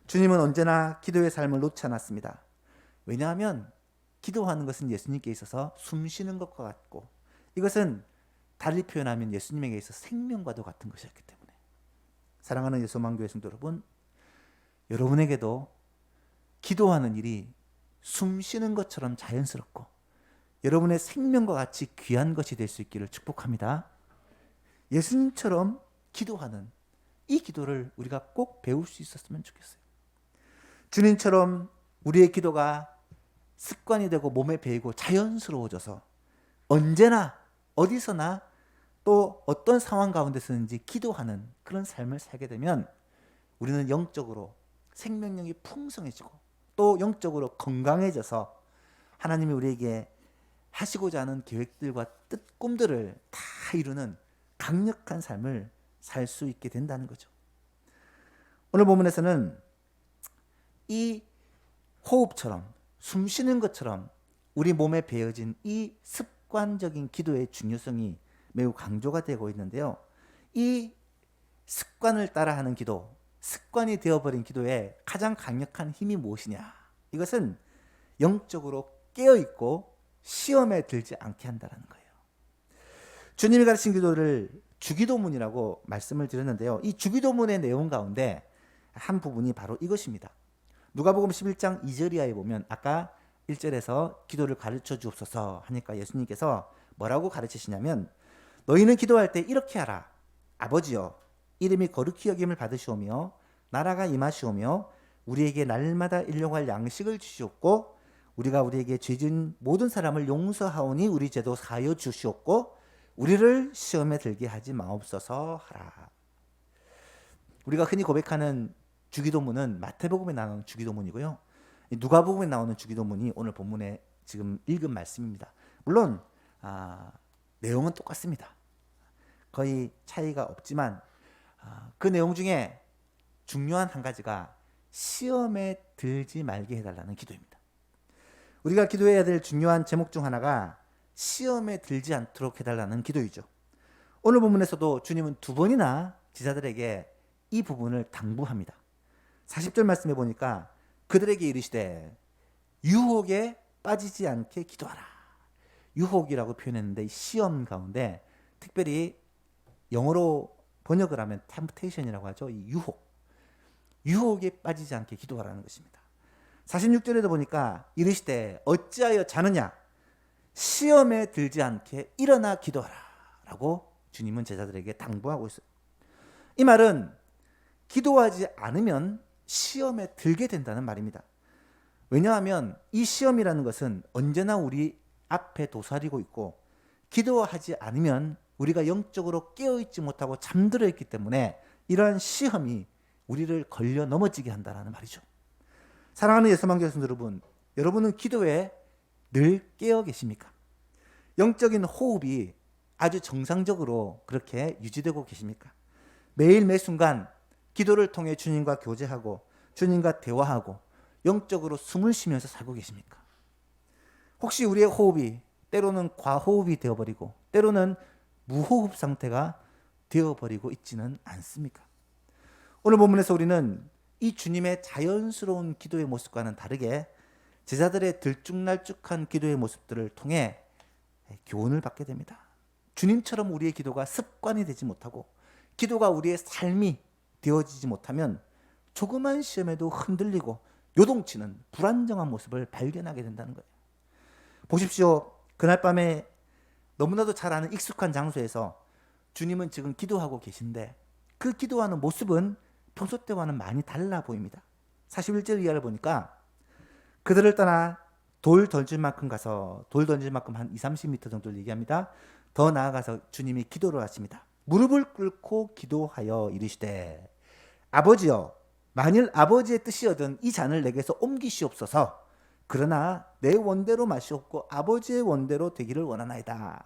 주님은 언제나 기도의 삶을 놓지 않았습니다. 왜냐하면 기도하는 것은 예수님께 있어서 숨 쉬는 것과 같고, 이것은 달리 표현하면 예수님에게 있어서 생명과도 같은 것이었기 때문에, 사랑하는 예수만교회 성도 여러분, 여러분에게도 기도하는 일이 숨 쉬는 것처럼 자연스럽고 여러분의 생명과 같이 귀한 것이 될 수 있기를 축복합니다. 예수님처럼 기도하는 이 기도를 우리가 꼭 배울 수 있었으면 좋겠어요. 주님처럼 우리의 기도가 습관이 되고 몸에 배이고 자연스러워져서 언제나 어디서나 또 어떤 상황 가운데서든지 기도하는 그런 삶을 살게 되면 우리는 영적으로 생명력이 풍성해지고 또 영적으로 건강해져서 하나님이 우리에게 하시고자 하는 계획들과 뜻, 꿈들을 다 이루는 강력한 삶을 살 수 있게 된다는 거죠. 오늘 본문에서는 이 호흡처럼, 숨 쉬는 것처럼 우리 몸에 배어진 이 습관적인 기도의 중요성이 매우 강조가 되고 있는데요. 이 습관을 따라하는 기도, 습관이 되어버린 기도의 가장 강력한 힘이 무엇이냐? 이것은 영적으로 깨어있고 시험에 들지 않게 한다는 거예요. 주님이 가르친 기도를 주기도문이라고 말씀을 드렸는데요. 이 주기도문의 내용 가운데 한 부분이 바로 이것입니다. 누가복음 11장 2절 이하에 보면 아까 1절에서 기도를 가르쳐 주옵소서 하니까 예수님께서 뭐라고 가르치시냐면, 너희는 기도할 때 이렇게 하라. 아버지여, 이름이 거룩히 여김을 받으시오며 나라가 임하시오며 우리에게 날마다 일용할 양식을 주시옵고 우리가 우리에게 죄진 모든 사람을 용서하오니 우리 죄도 사하여 주시옵고 우리를 시험에 들게 하지 마옵소서 하라. 우리가 흔히 고백하는 주기도문은 마태복음에 나오는 주기도문이고요. 누가복음에 나오는 주기도문이 오늘 본문에 지금 읽은 말씀입니다. 물론 내용은 똑같습니다. 거의 차이가 없지만 그 내용 중에 중요한 한 가지가 시험에 들지 말게 해달라는 기도입니다. 우리가 기도해야 될 중요한 제목 중 하나가 시험에 들지 않도록 해달라는 기도이죠. 오늘 본문에서도 주님은 두 번이나 제자들에게 이 부분을 당부합니다. 40절 말씀해 보니까 그들에게 이르시되 유혹에 빠지지 않게 기도하라. 유혹이라고 표현했는데 이 시험 가운데 특별히 영어로 번역을 하면 temptation이라고 하죠. 이 유혹에 빠지지 않게 기도하라는 것입니다. 46절에도 보니까 이르시되 어찌하여 자느냐, 시험에 들지 않게 일어나 기도하라 라고 주님은 제자들에게 당부하고 있어요. 이 말은 기도하지 않으면 시험에 들게 된다는 말입니다. 왜냐하면 이 시험이라는 것은 언제나 우리 앞에 도사리고 있고 기도하지 않으면 우리가 영적으로 깨어있지 못하고 잠들어 있기 때문에 이러한 시험이 우리를 걸려 넘어지게 한다는 말이죠. 사랑하는 예수만교회 성도 여러분, 여러분은 기도에 늘 깨어 계십니까? 영적인 호흡이 아주 정상적으로 그렇게 유지되고 계십니까? 매일 매 순간 기도를 통해 주님과 교제하고 주님과 대화하고 영적으로 숨을 쉬면서 살고 계십니까? 혹시 우리의 호흡이 때로는 과호흡이 되어버리고 때로는 무호흡 상태가 되어버리고 있지는 않습니까? 오늘 본문에서 우리는 이 주님의 자연스러운 기도의 모습과는 다르게 제자들의 들쭉날쭉한 기도의 모습들을 통해 교훈을 받게 됩니다. 주님처럼 우리의 기도가 습관이 되지 못하고 기도가 우리의 삶이 되어지지 못하면 조그만 시험에도 흔들리고 요동치는 불안정한 모습을 발견하게 된다는 거예요. 보십시오. 그날 밤에 너무나도 잘 아는 익숙한 장소에서 주님은 지금 기도하고 계신데 그 기도하는 모습은 평소 때와는 많이 달라 보입니다. 41절 이하를 보니까 그들을 떠나 돌 던질 만큼 가서 돌 던질 만큼 한 20-30m 정도를 얘기합니다. 더 나아가서 주님이 기도를 하십니다. 무릎을 꿇고 기도하여 이르시되 아버지여 만일 아버지의 뜻이거든 이 잔을 내게서 옮기시옵소서. 그러나 내 원대로 마시옵고 아버지의 원대로 되기를 원하나이다.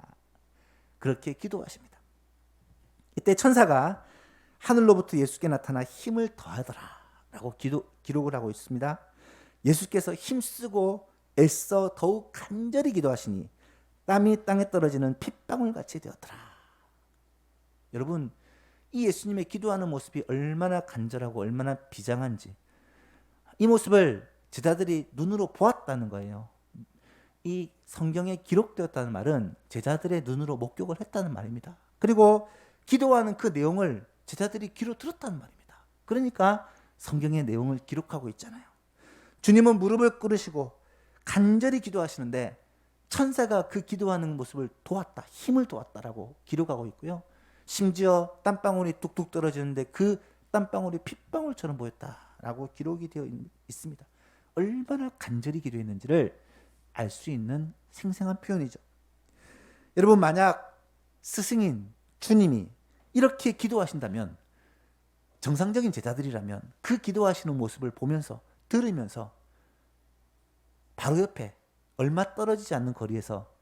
그렇게 기도하십니다. 이때 천사가 하늘로부터 예수께 나타나 힘을 더하더라 라고 기록을 하고 있습니다. 예수께서 힘쓰고 애써 더욱 간절히 기도하시니 땀이 땅에 떨어지는 핏방울같이 되었더라. 여러분, 이 예수님의 기도하는 모습이 얼마나 간절하고 얼마나 비장한지 이 모습을 제자들이 눈으로 보았다는 거예요. 이 성경에 기록되었다는 말은 제자들의 눈으로 목격을 했다는 말입니다. 그리고 기도하는 그 내용을 제자들이 귀로 들었다는 말입니다. 그러니까 성경의 내용을 기록하고 있잖아요. 주님은 무릎을 꿇으시고 간절히 기도하시는데 천사가 그 기도하는 모습을 도왔다, 힘을 도왔다라고 기록하고 있고요. 심지어 땀방울이 뚝뚝 떨어지는데 그 땀방울이 핏방울처럼 보였다라고 기록이 되어 있습니다. 얼마나 간절히 기도했는지를 알 수 있는 생생한 표현이죠. 여러분, 만약 스승인 주님이 이렇게 기도하신다면 정상적인 제자들이라면 그 기도하시는 모습을 보면서 들으면서 바로 옆에 얼마 떨어지지 않는 거리에서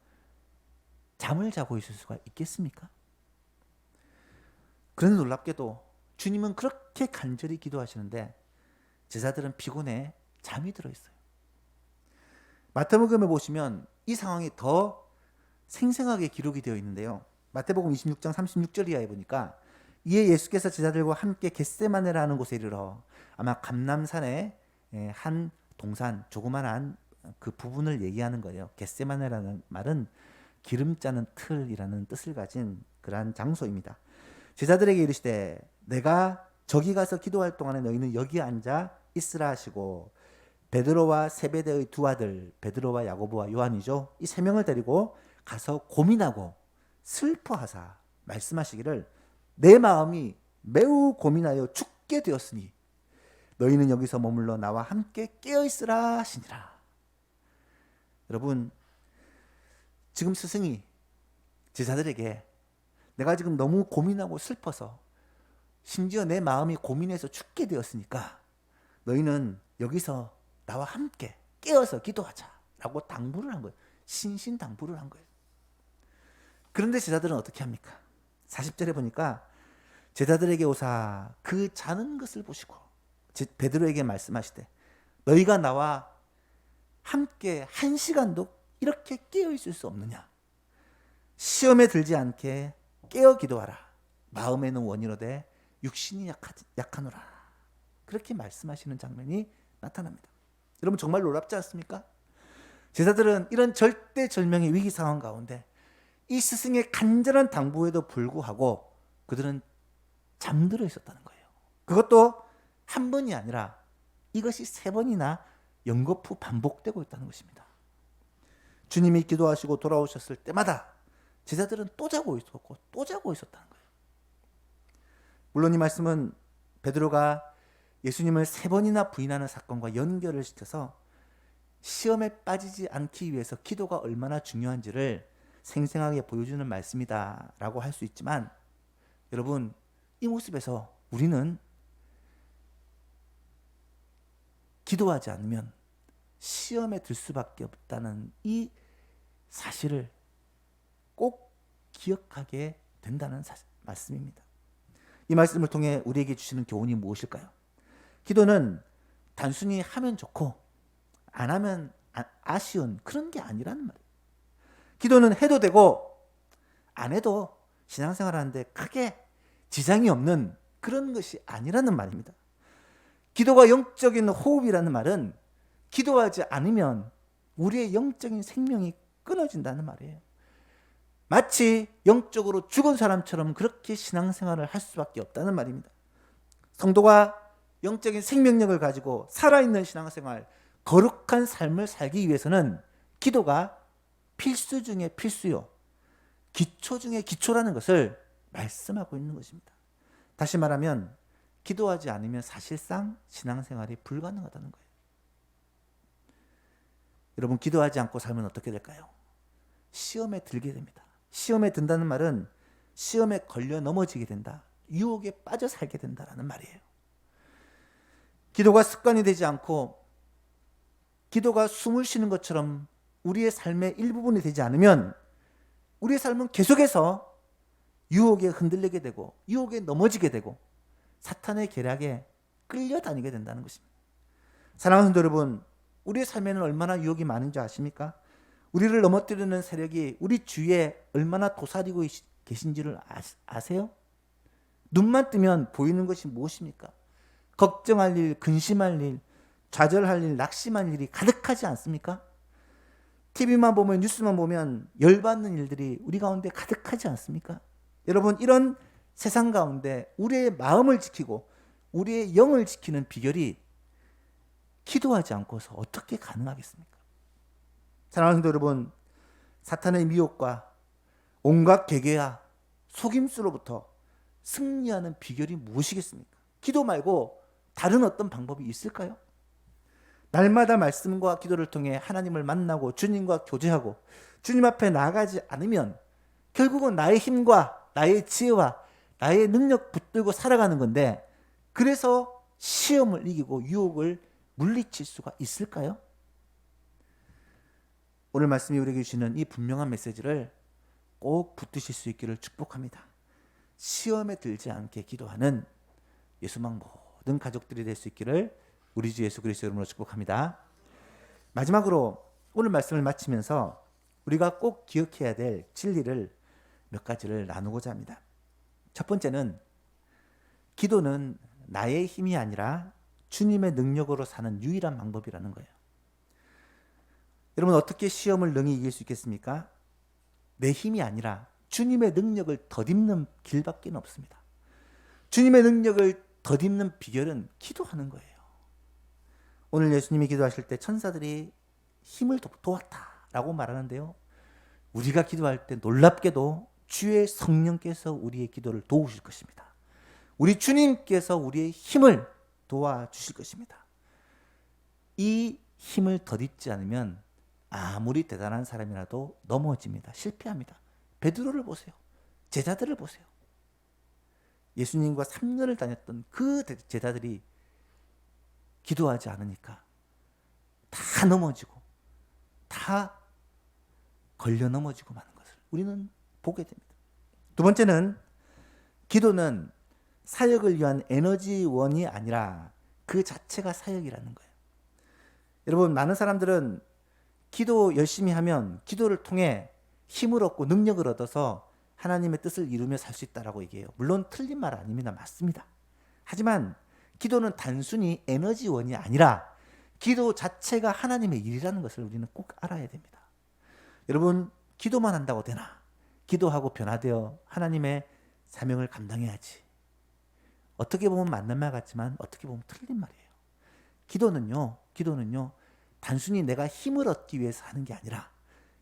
잠을 자고 있을 수가 있겠습니까? 그런데 놀랍게도 주님은 그렇게 간절히 기도하시는데 제자들은 피곤해 잠이 들어있어요. 마태복음에 보시면 이 상황이 더 생생하게 기록이 되어 있는데요. 마태복음 26장 36절 이하에 보니까 이에 예수께서 제자들과 함께 겟세마네라는 곳에 이르러 아마 감람산의 한 동산 조그만한 그 부분을 얘기하는 거예요. 겟세마네라는 말은 기름 짜는 틀이라는 뜻을 가진 그러한 장소입니다. 제자들에게 이르시되 내가 저기 가서 기도할 동안에 너희는 여기 앉아 있으라 하시고 베드로와 세베대의 두 아들 베드로와 야고보와 요한이죠. 이 세 명을 데리고 가서 고민하고 슬퍼하사 말씀하시기를 내 마음이 매우 고민하여 죽게 되었으니 너희는 여기서 머물러 나와 함께 깨어 있으라 하시니라. 여러분, 지금 스승이 제자들에게 내가 지금 너무 고민하고 슬퍼서 심지어 내 마음이 고민해서 죽게 되었으니까 너희는 여기서 나와 함께 깨어서 기도하자라고 당부를 한 거예요. 신신당부를 한 거예요. 그런데 제자들은 어떻게 합니까? 40절에 보니까 제자들에게 오사 그 자는 것을 보시고 베드로에게 말씀하시되 너희가 나와 함께 한 시간도 이렇게 깨어 있을 수 없느냐? 시험에 들지 않게 깨어 기도하라. 마음에는 원이로되 육신이 약하노라. 그렇게 말씀하시는 장면이 나타납니다. 여러분, 정말 놀랍지 않습니까? 제자들은 이런 절대절명의 위기 상황 가운데 이 스승의 간절한 당부에도 불구하고 그들은 잠들어 있었다는 거예요. 그것도 한 번이 아니라 이것이 3번이나 연거푸 반복되고 있다는 것입니다. 주님이 기도하시고 돌아오셨을 때마다 제자들은 또 자고 있었고 또 자고 있었다는 거예요. 물론 이 말씀은 베드로가 예수님을 3번이나 부인하는 사건과 연결을 시켜서 시험에 빠지지 않기 위해서 기도가 얼마나 중요한지를 생생하게 보여주는 말씀이다 라고 할 수 있지만 여러분, 이 모습에서 우리는 기도하지 않으면 시험에 들 수밖에 없다는 이 사실을 꼭 기억하게 된다는 말씀입니다. 이 말씀을 통해 우리에게 주시는 교훈이 무엇일까요? 기도는 단순히 하면 좋고 안 하면 아쉬운 그런 게 아니라는 말이에요. 기도는 해도 되고 안 해도 신앙생활 하는데 크게 지장이 없는 그런 것이 아니라는 말입니다. 기도가 영적인 호흡이라는 말은 기도하지 않으면 우리의 영적인 생명이 끊어진다는 말이에요. 마치 영적으로 죽은 사람처럼 그렇게 신앙생활을 할 수밖에 없다는 말입니다. 성도가 영적인 생명력을 가지고 살아있는 신앙생활, 거룩한 삶을 살기 위해서는 기도가 필수 중에 필수요, 기초 중에 기초라는 것을 말씀하고 있는 것입니다. 다시 말하면 기도하지 않으면 사실상 신앙생활이 불가능하다는 거예요. 여러분, 기도하지 않고 살면 어떻게 될까요? 시험에 들게 됩니다. 시험에 든다는 말은 시험에 걸려 넘어지게 된다, 유혹에 빠져 살게 된다라는 말이에요. 기도가 습관이 되지 않고 기도가 숨을 쉬는 것처럼 우리의 삶의 일부분이 되지 않으면 우리의 삶은 계속해서 유혹에 흔들리게 되고 유혹에 넘어지게 되고 사탄의 계략에 끌려다니게 된다는 것입니다. 사랑하는 성도 여러분, 우리의 삶에는 얼마나 유혹이 많은지 아십니까? 우리를 넘어뜨리는 세력이 우리 주위에 얼마나 도사리고 계신지를 아세요? 눈만 뜨면 보이는 것이 무엇입니까? 걱정할 일, 근심할 일, 좌절할 일, 낙심할 일이 가득하지 않습니까? TV만 보면, 뉴스만 보면 열받는 일들이 우리 가운데 가득하지 않습니까? 여러분, 이런 세상 가운데 우리의 마음을 지키고 우리의 영을 지키는 비결이 기도하지 않고서 어떻게 가능하겠습니까? 사랑하는 성도 여러분, 사탄의 미혹과 온갖 계계와 속임수로부터 승리하는 비결이 무엇이겠습니까? 기도 말고 다른 어떤 방법이 있을까요? 날마다 말씀과 기도를 통해 하나님을 만나고 주님과 교제하고 주님 앞에 나아가지 않으면 결국은 나의 힘과 나의 지혜와 나의 능력 붙들고 살아가는 건데, 그래서 시험을 이기고 유혹을 물리칠 수가 있을까요? 오늘 말씀이 우리에게 주시는 이 분명한 메시지를 꼭 붙드실 수 있기를 축복합니다. 시험에 들지 않게 기도하는 예수망 모든 가족들이 될 수 있기를 우리 주 예수 그리스도 이름으로 축복합니다. 마지막으로 오늘 말씀을 마치면서 우리가 꼭 기억해야 될 진리를 몇 가지를 나누고자 합니다. 첫 번째는 기도는 나의 힘이 아니라 주님의 능력으로 사는 유일한 방법이라는 거예요. 여러분, 어떻게 시험을 능히 이길 수 있겠습니까? 내 힘이 아니라 주님의 능력을 덧입는 길밖에 없습니다. 주님의 능력을 덧입는 비결은 기도하는 거예요. 오늘 예수님이 기도하실 때 천사들이 힘을 도왔다라고 말하는데요, 우리가 기도할 때 놀랍게도 주의 성령께서 우리의 기도를 도우실 것입니다. 우리 주님께서 우리의 힘을 도와주실 것입니다. 이 힘을 덧입지 않으면 아무리 대단한 사람이라도 넘어집니다. 실패합니다. 베드로를 보세요. 제자들을 보세요. 예수님과 3년을 다녔던 그 제자들이 기도하지 않으니까 다 넘어지고 다 걸려 넘어지고 마는 것을 우리는 보게 됩니다. 두 번째는 기도는 사역을 위한 에너지원이 아니라 그 자체가 사역이라는 거예요. 여러분, 많은 사람들은 기도 열심히 하면 기도를 통해 힘을 얻고 능력을 얻어서 하나님의 뜻을 이루며 살 수 있다라고 얘기해요. 물론 틀린 말 아닙니다. 맞습니다. 하지만 기도는 단순히 에너지원이 아니라 기도 자체가 하나님의 일이라는 것을 우리는 꼭 알아야 됩니다. 여러분, 기도만 한다고 되나? 기도하고 변화되어 하나님의 사명을 감당해야지. 어떻게 보면 맞는 말 같지만 어떻게 보면 틀린 말이에요. 기도는요 단순히 내가 힘을 얻기 위해서 하는 게 아니라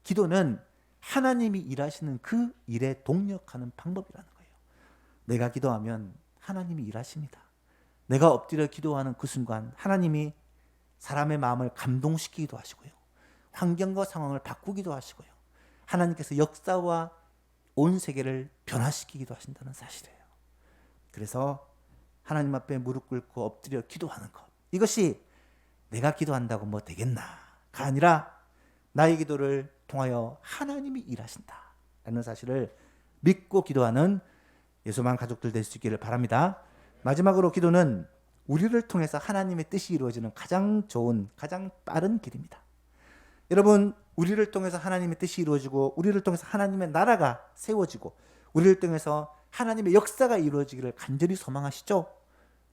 기도는 하나님이 일하시는 그 일에 동력하는 방법이라는 거예요. 내가 기도하면 하나님이 일하십니다. 내가 엎드려 기도하는 그 순간 하나님이 사람의 마음을 감동시키기도 하시고요, 환경과 상황을 바꾸기도 하시고요, 하나님께서 역사와 온 세계를 변화시키기도 하신다는 사실이에요. 그래서 하나님 앞에 무릎 꿇고 엎드려 기도하는 것, 이것이 내가 기도한다고 뭐 되겠나가 아니라 나의 기도를 통하여 하나님이 일하신다라는 사실을 믿고 기도하는 예수만 가족들 될 수 있기를 바랍니다. 마지막으로 기도는 우리를 통해서 하나님의 뜻이 이루어지는 가장 좋은, 가장 빠른 길입니다. 여러분, 우리를 통해서 하나님의 뜻이 이루어지고 우리를 통해서 하나님의 나라가 세워지고 우리를 통해서 하나님의 역사가 이루어지기를 간절히 소망하시죠?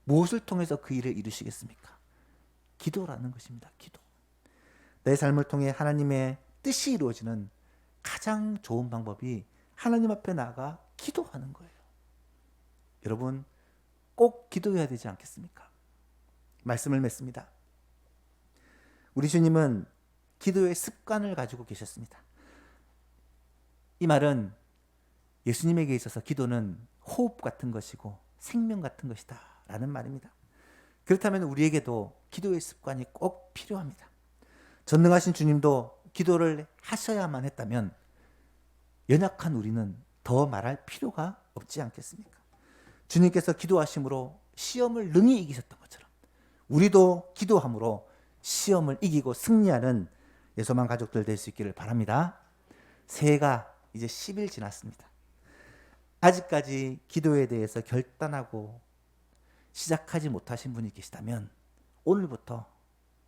무엇을 통해서 그 일을 이루시겠습니까? 기도라는 것입니다. 기도. 내 삶을 통해 하나님의 뜻이 이루어지는 가장 좋은 방법이 하나님 앞에 나아가 기도하는 거예요. 여러분, 꼭 기도해야 되지 않겠습니까? 말씀을 맺습니다. 우리 주님은 기도의 습관을 가지고 계셨습니다. 이 말은 예수님에게 있어서 기도는 호흡 같은 것이고 생명 같은 것이다 라는 말입니다. 그렇다면 우리에게도 기도의 습관이 꼭 필요합니다. 전능하신 주님도 기도를 하셔야만 했다면 연약한 우리는 더 말할 필요가 없지 않겠습니까? 주님께서 기도하심으로 시험을 능히 이기셨던 것처럼 우리도 기도함으로 시험을 이기고 승리하는 예수만 가족들 될 수 있기를 바랍니다. 새해가 이제 10일 지났습니다. 아직까지 기도에 대해서 결단하고 시작하지 못하신 분이 계시다면 오늘부터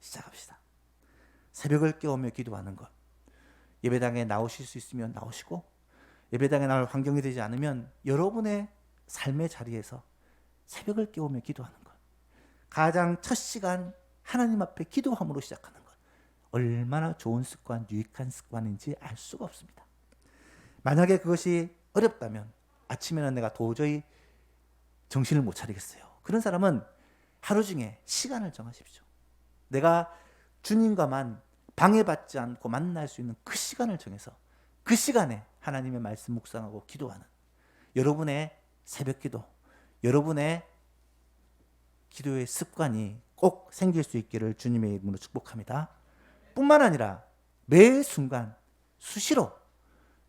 시작합시다. 새벽을 깨우며 기도하는 것. 예배당에 나오실 수 있으면 나오시고 예배당에 나올 환경이 되지 않으면 여러분의 삶의 자리에서 새벽을 깨우며 기도하는 것. 가장 첫 시간 하나님 앞에 기도함으로 시작하는 것. 얼마나 좋은 습관, 유익한 습관인지 알 수가 없습니다. 만약에 그것이 어렵다면 아침에는 내가 도저히 정신을 못 차리겠어요. 그런 사람은 하루 중에 시간을 정하십시오. 내가 주님과만 방해받지 않고 만날 수 있는 그 시간을 정해서 그 시간에 하나님의 말씀 묵상하고 기도하는 여러분의 새벽 기도, 여러분의 기도의 습관이 꼭 생길 수 있기를 주님의 이름으로 축복합니다. 뿐만 아니라 매 순간 수시로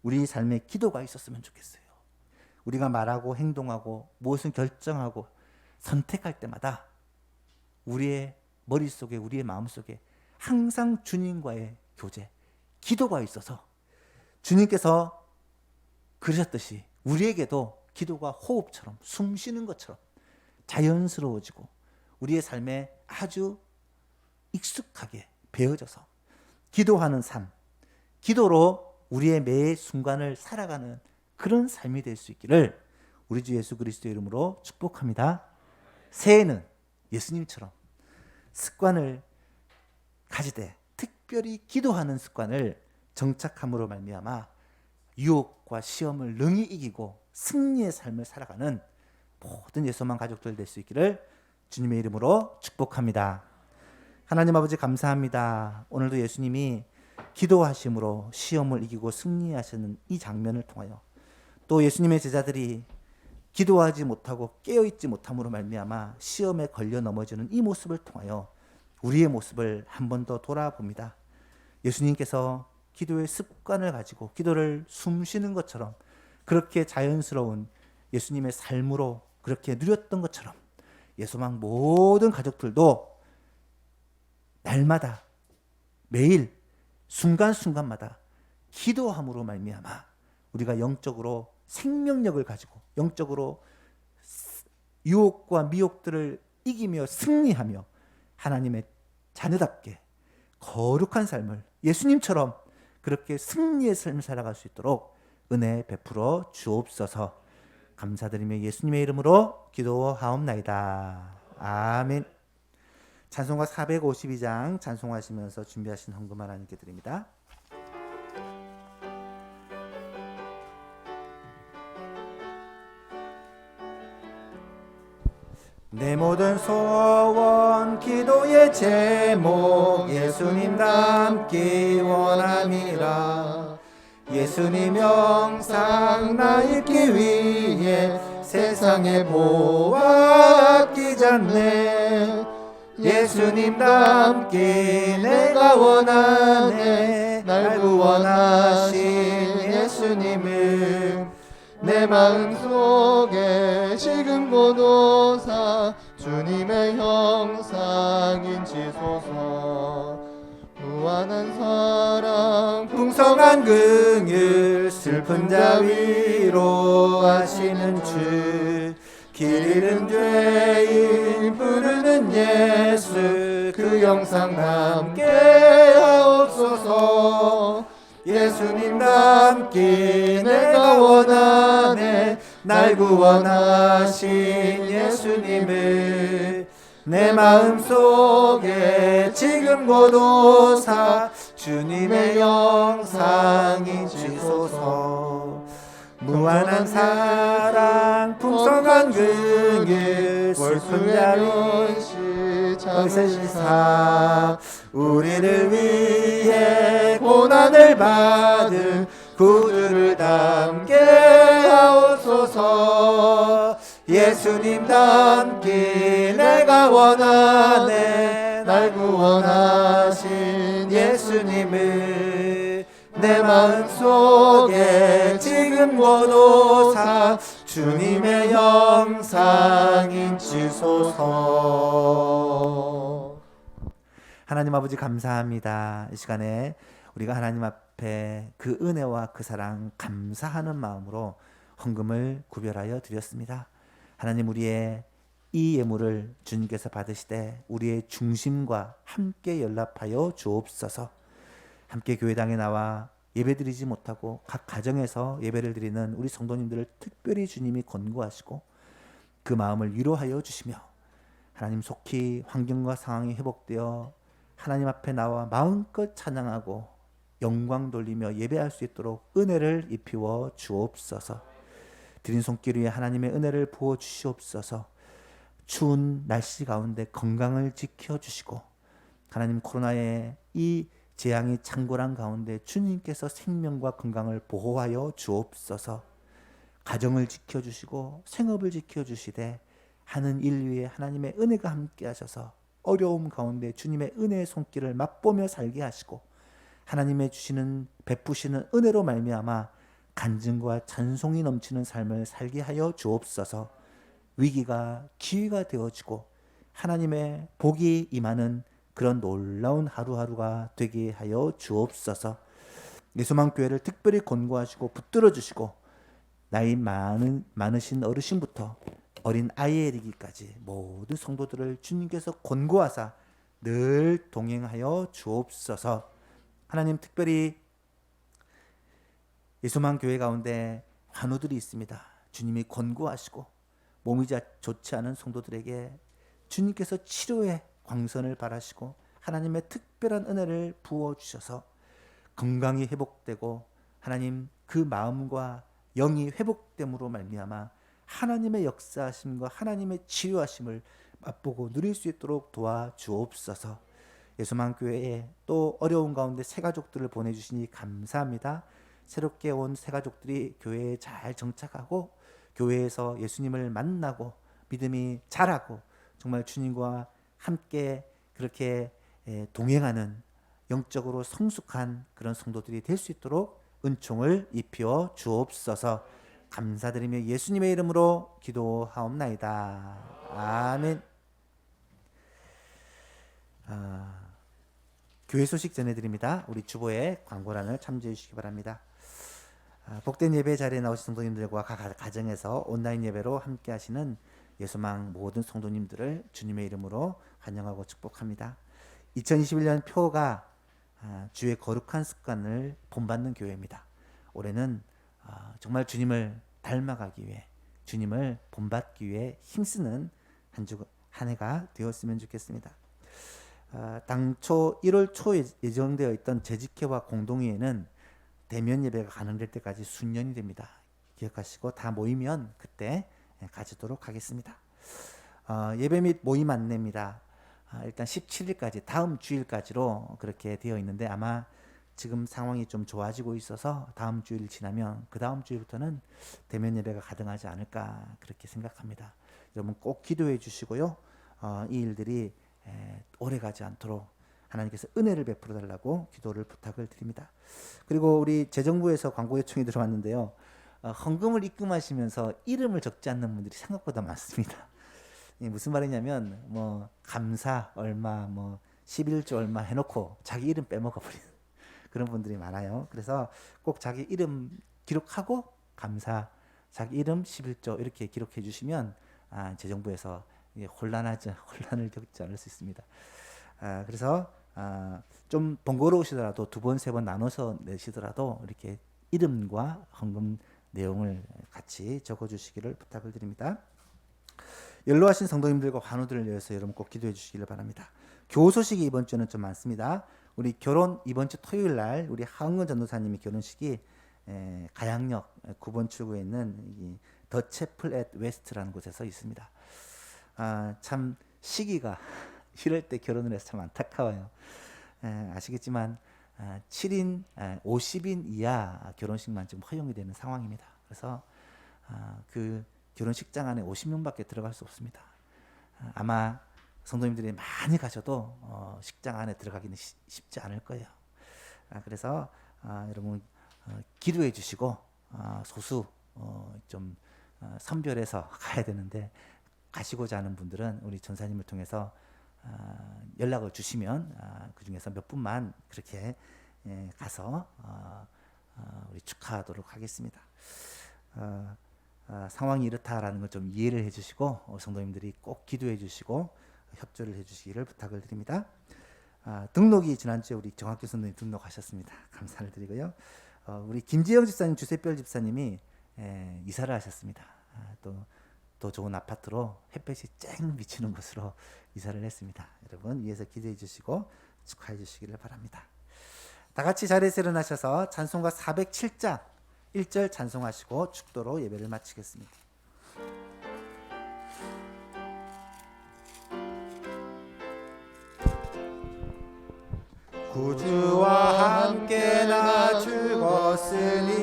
우리 삶에 기도가 있었으면 좋겠어요. 우리가 말하고 행동하고 무엇을 결정하고 선택할 때마다 우리의 머릿속에 우리의 마음속에 항상 주님과의 교제, 기도가 있어서 주님께서 그러셨듯이 우리에게도 기도가 호흡처럼 숨 쉬는 것처럼 자연스러워지고 우리의 삶에 아주 익숙하게 배어져서 기도하는 삶, 기도로 우리의 매 순간을 살아가는 그런 삶이 될 수 있기를 우리 주 예수 그리스도의 이름으로 축복합니다. 새해는 예수님처럼 습관을 가지되 특별히 기도하는 습관을 정착함으로 말미암아 유혹과 시험을 능히 이기고 승리의 삶을 살아가는 모든 예수만 가족들 될 수 있기를 주님의 이름으로 축복합니다. 하나님 아버지 감사합니다. 오늘도 예수님이 기도하심으로 시험을 이기고 승리하시는 이 장면을 통하여 또 예수님의 제자들이 기도하지 못하고 깨어있지 못함으로 말미암아 시험에 걸려 넘어지는 이 모습을 통하여 우리의 모습을 한 번 더 돌아봅니다. 예수님께서 기도의 습관을 가지고 기도를 숨 쉬는 것처럼 그렇게 자연스러운 예수님의 삶으로 그렇게 누렸던 것처럼 예수만 모든 가족들도 날마다 매일 순간순간마다 기도함으로 말미암아 우리가 영적으로 생명력을 가지고 영적으로 유혹과 미혹들을 이기며 승리하며 하나님의 자녀답게 거룩한 삶을 예수님처럼 그렇게 승리의 삶을 살아갈 수 있도록 은혜 베풀어 주옵소서. 감사드리며 예수님의 이름으로 기도하옵나이다. 아멘. 찬송가 452장 찬송하시면서 준비하신 헌금 하나님께 드립니다. 내 모든 소원 기도의 제목 예수님 닮기 원함이라. 예수님 영상 나 입기 위해 세상에 보았기 전에 예수님 닮기 내가 원하네. 날 구원하신 예수님을 내 마음속에 지금 보도사 주님의 형상 인치소서. 무한한 사랑 풍성한 긍휼 슬픈 자 위로하시는 주 길 잃은 죄인 부르는 예수 그 영상 함께 하옵소서 예수님 닮기 내가 원하네 날 구원하신 예수님을 내 마음속에 지금 고도사 주님의 영상이 지소서 무한한 사랑 풍성한 긍휼 슬픈 자비 전세시사 우리를 위해 고난을 받은 구주를 닮게 하옵소서 예수님 닮기 내가 원하네 날 구원하신 예수님을 내 마음속에 지금 고도사 주님의 영상인 지소서. 하나님 아버지 감사합니다. 이 시간에 우리가 하나님 앞에 그 은혜와 그 사랑 감사하는 마음으로 헌금을 구별하여 드렸습니다. 하나님 우리의 이 예물을 주님께서 받으시되 우리의 중심과 함께 연락하여 주옵소서. 함께 교회당에 나와 예배드리지 못하고 각 가정에서 예배를 드리는 우리 성도님들을 특별히 주님이 권고하시고 그 마음을 위로하여 주시며 하나님 속히 환경과 상황이 회복되어 하나님 앞에 나와 마음껏 찬양하고 영광 돌리며 예배할 수 있도록 은혜를 입히워 주옵소서. 드린 손길 위에 하나님의 은혜를 부어 주시옵소서. 추운 날씨 가운데 건강을 지켜주시고 하나님 코로나의 이 재앙이 창궐한 가운데 주님께서 생명과 건강을 보호하여 주옵소서. 가정을 지켜주시고 생업을 지켜주시되 하는 일 위에 하나님의 은혜가 함께 하셔서 어려움 가운데 주님의 은혜의 손길을 맛보며 살게 하시고 하나님의 주시는 베푸시는 은혜로 말미암아 간증과 찬송이 넘치는 삶을 살게 하여 주옵소서. 위기가 기회가 되어지고 하나님의 복이 임하는 그런 놀라운 하루하루가 되게 하여 주옵소서. 예수만교회를 특별히 권고하시고 붙들어 주시고 나이 많으신 어르신부터 어린 아이에 이르기까지 모든 성도들을 주님께서 권고하사 늘 동행하여 주옵소서. 하나님 특별히 예수만교회 가운데 환우들이 있습니다. 주님이 권고하시고 몸이 좋지 않은 성도들에게 주님께서 치료의 광선을 바라시고 하나님의 특별한 은혜를 부어주셔서 건강이 회복되고 하나님 그 마음과 영이 회복됨으로 말미암아 하나님의 역사하심과 하나님의 치유하심을 맛보고 누릴 수 있도록 도와주옵소서. 예수만교회에 또 어려운 가운데 새 가족들을 보내주시니 감사합니다. 새롭게 온 새 가족들이 교회에 잘 정착하고 교회에서 예수님을 만나고 믿음이 자라고 정말 주님과 함께 그렇게 동행하는 영적으로 성숙한 그런 성도들이 될 수 있도록 은총을 입혀 주옵소서. 감사드리며 예수님의 이름으로 기도하옵나이다. 아멘. 교회 소식 전해드립니다. 우리 주보의 광고란을 참조해 주시기 바랍니다. 복된 예배 자리에 나오신 성도님들과 각 가정에서 온라인 예배로 함께 하시는 예수망 모든 성도님들을 주님의 이름으로 환영하고 축복합니다. 2021년 표가 주의 거룩한 습관을 본받는 교회입니다. 올해는 정말 주님을 닮아가기 위해 주님을 본받기 위해 힘쓰는 한 해가 되었으면 좋겠습니다. 당초 1월 초에 예정되어 있던 재직회와 공동회에는 대면 예배가 가능될 때까지 수년이 됩니다. 기억하시고 다 모이면 그때 가지도록 하겠습니다. 예배 및 모임 안내입니다. 일단 17일까지 다음 주일까지로 그렇게 되어 있는데 아마 지금 상황이 좀 좋아지고 있어서 다음 주일 지나면 그 다음 주일부터는 대면 예배가 가능하지 않을까 그렇게 생각합니다. 여러분 꼭 기도해 주시고요. 이 일들이 오래 가지 않도록 하나님께서 은혜를 베풀어 달라고 기도를 부탁을 드립니다. 그리고 우리 재정부에서 광고 요청이 들어왔는데요. 헌금을 입금하시면서 이름을 적지 않는 분들이 생각보다 많습니다. 무슨 말이냐면 뭐 감사 얼마 뭐 11조 얼마 해놓고 자기 이름 빼먹어 버리는 그런 분들이 많아요. 그래서 꼭 자기 이름 기록하고 감사, 자기 이름 11조 이렇게 기록해 주시면 재정부에서 혼란을 겪지 않을 수 있습니다. 그래서 좀 번거로우시더라도 두 번, 세 번 나눠서 내시더라도 이렇게 이름과 헌금 내용을 같이 적어주시기를 부탁을 드립니다. 연로하신 성도님들과 환우들을 위해서 여러분 꼭 기도해 주시기를 바랍니다. 교소식이 이번 주는 좀 많습니다. 우리 결혼 이번 주 토요일 날 우리 하은근 전도사님이 결혼식이 가양역 9번 출구에 있는 더 채플 앳 웨스트라는 곳에서 있습니다. 참 시기가 이럴 때 결혼을 해서 참 안타까워요. 아시겠지만 7인 50인 이하 결혼식만 지금 허용이 되는 상황입니다. 그래서 그 결혼식장 안에 50명밖에 들어갈 수 없습니다. 아마 성도님들이 많이 가셔도 식장 안에 들어가기는 쉽지 않을 거예요. 그래서 여러분 기도해 주시고 소수 좀 선별해서 가야 되는데 가시고자 하는 분들은 우리 전사님을 통해서 연락을 주시면 그 중에서 몇 분만 그렇게 가서 우리 축하하도록 하겠습니다. 상황이 이렇다라는 걸 좀 이해를 해주시고 성도님들이 꼭 기도해 주시고 협조를 해주시기를 부탁을 드립니다. 등록이 지난주에 우리 정학교 선생님 등록하셨습니다. 감사를 드리고요. 우리 김지영 집사님, 주세별 집사님이 이사를 하셨습니다. 또 좋은 아파트로 햇볕이 쨍 비치는 곳으로 이사를 했습니다. 여러분 위에서 기도해 주시고 축하해 주시기를 바랍니다. 다 같이 자리에서 일어나셔서 찬송가 407장 1절 찬송하시고 축도로 예배를 마치겠습니다. 구주와 함께 나 죽었으니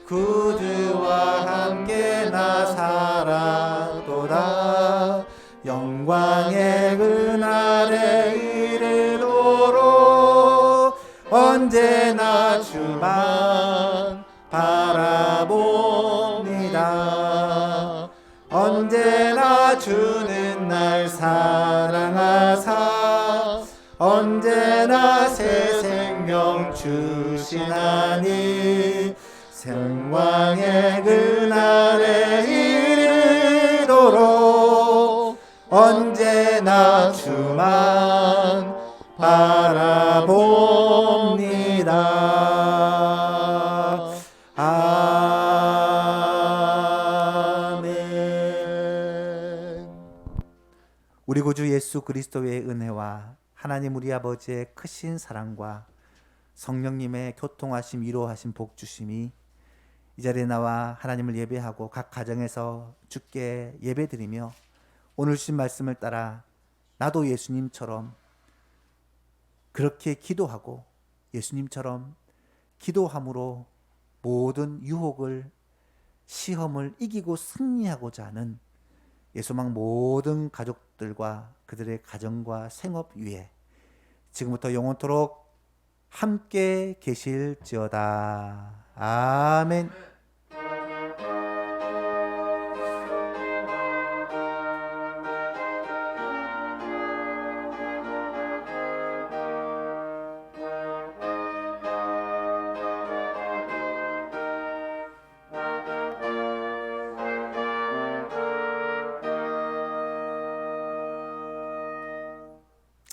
구주와 함께 나 살았도다. 영광의 그날에 이르도록 언제나 주만 바라봅니다. 언제나 주는 날 사랑하사 언제나 새 생명 주시나니 생왕의 그날에 이르도록 언제나 주만 바라봅니다. 아멘. 우리 구주 예수 그리스도의 은혜와 하나님 우리 아버지의 크신 사랑과 성령님의 교통하심 위로하심 복주심이 이 자리에 나와 하나님을 예배하고 각 가정에서 주께 예배드리며 오늘 주신 말씀을 따라 나도 예수님처럼 그렇게 기도하고 예수님처럼 기도함으로 모든 유혹을 시험을 이기고 승리하고자 하는 예소망 모든 가족들과 그들의 가정과 생업 위에 지금부터 영원토록 함께 계실지어다. 아멘.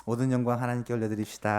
모든 영광 하나님께 올려드립시다.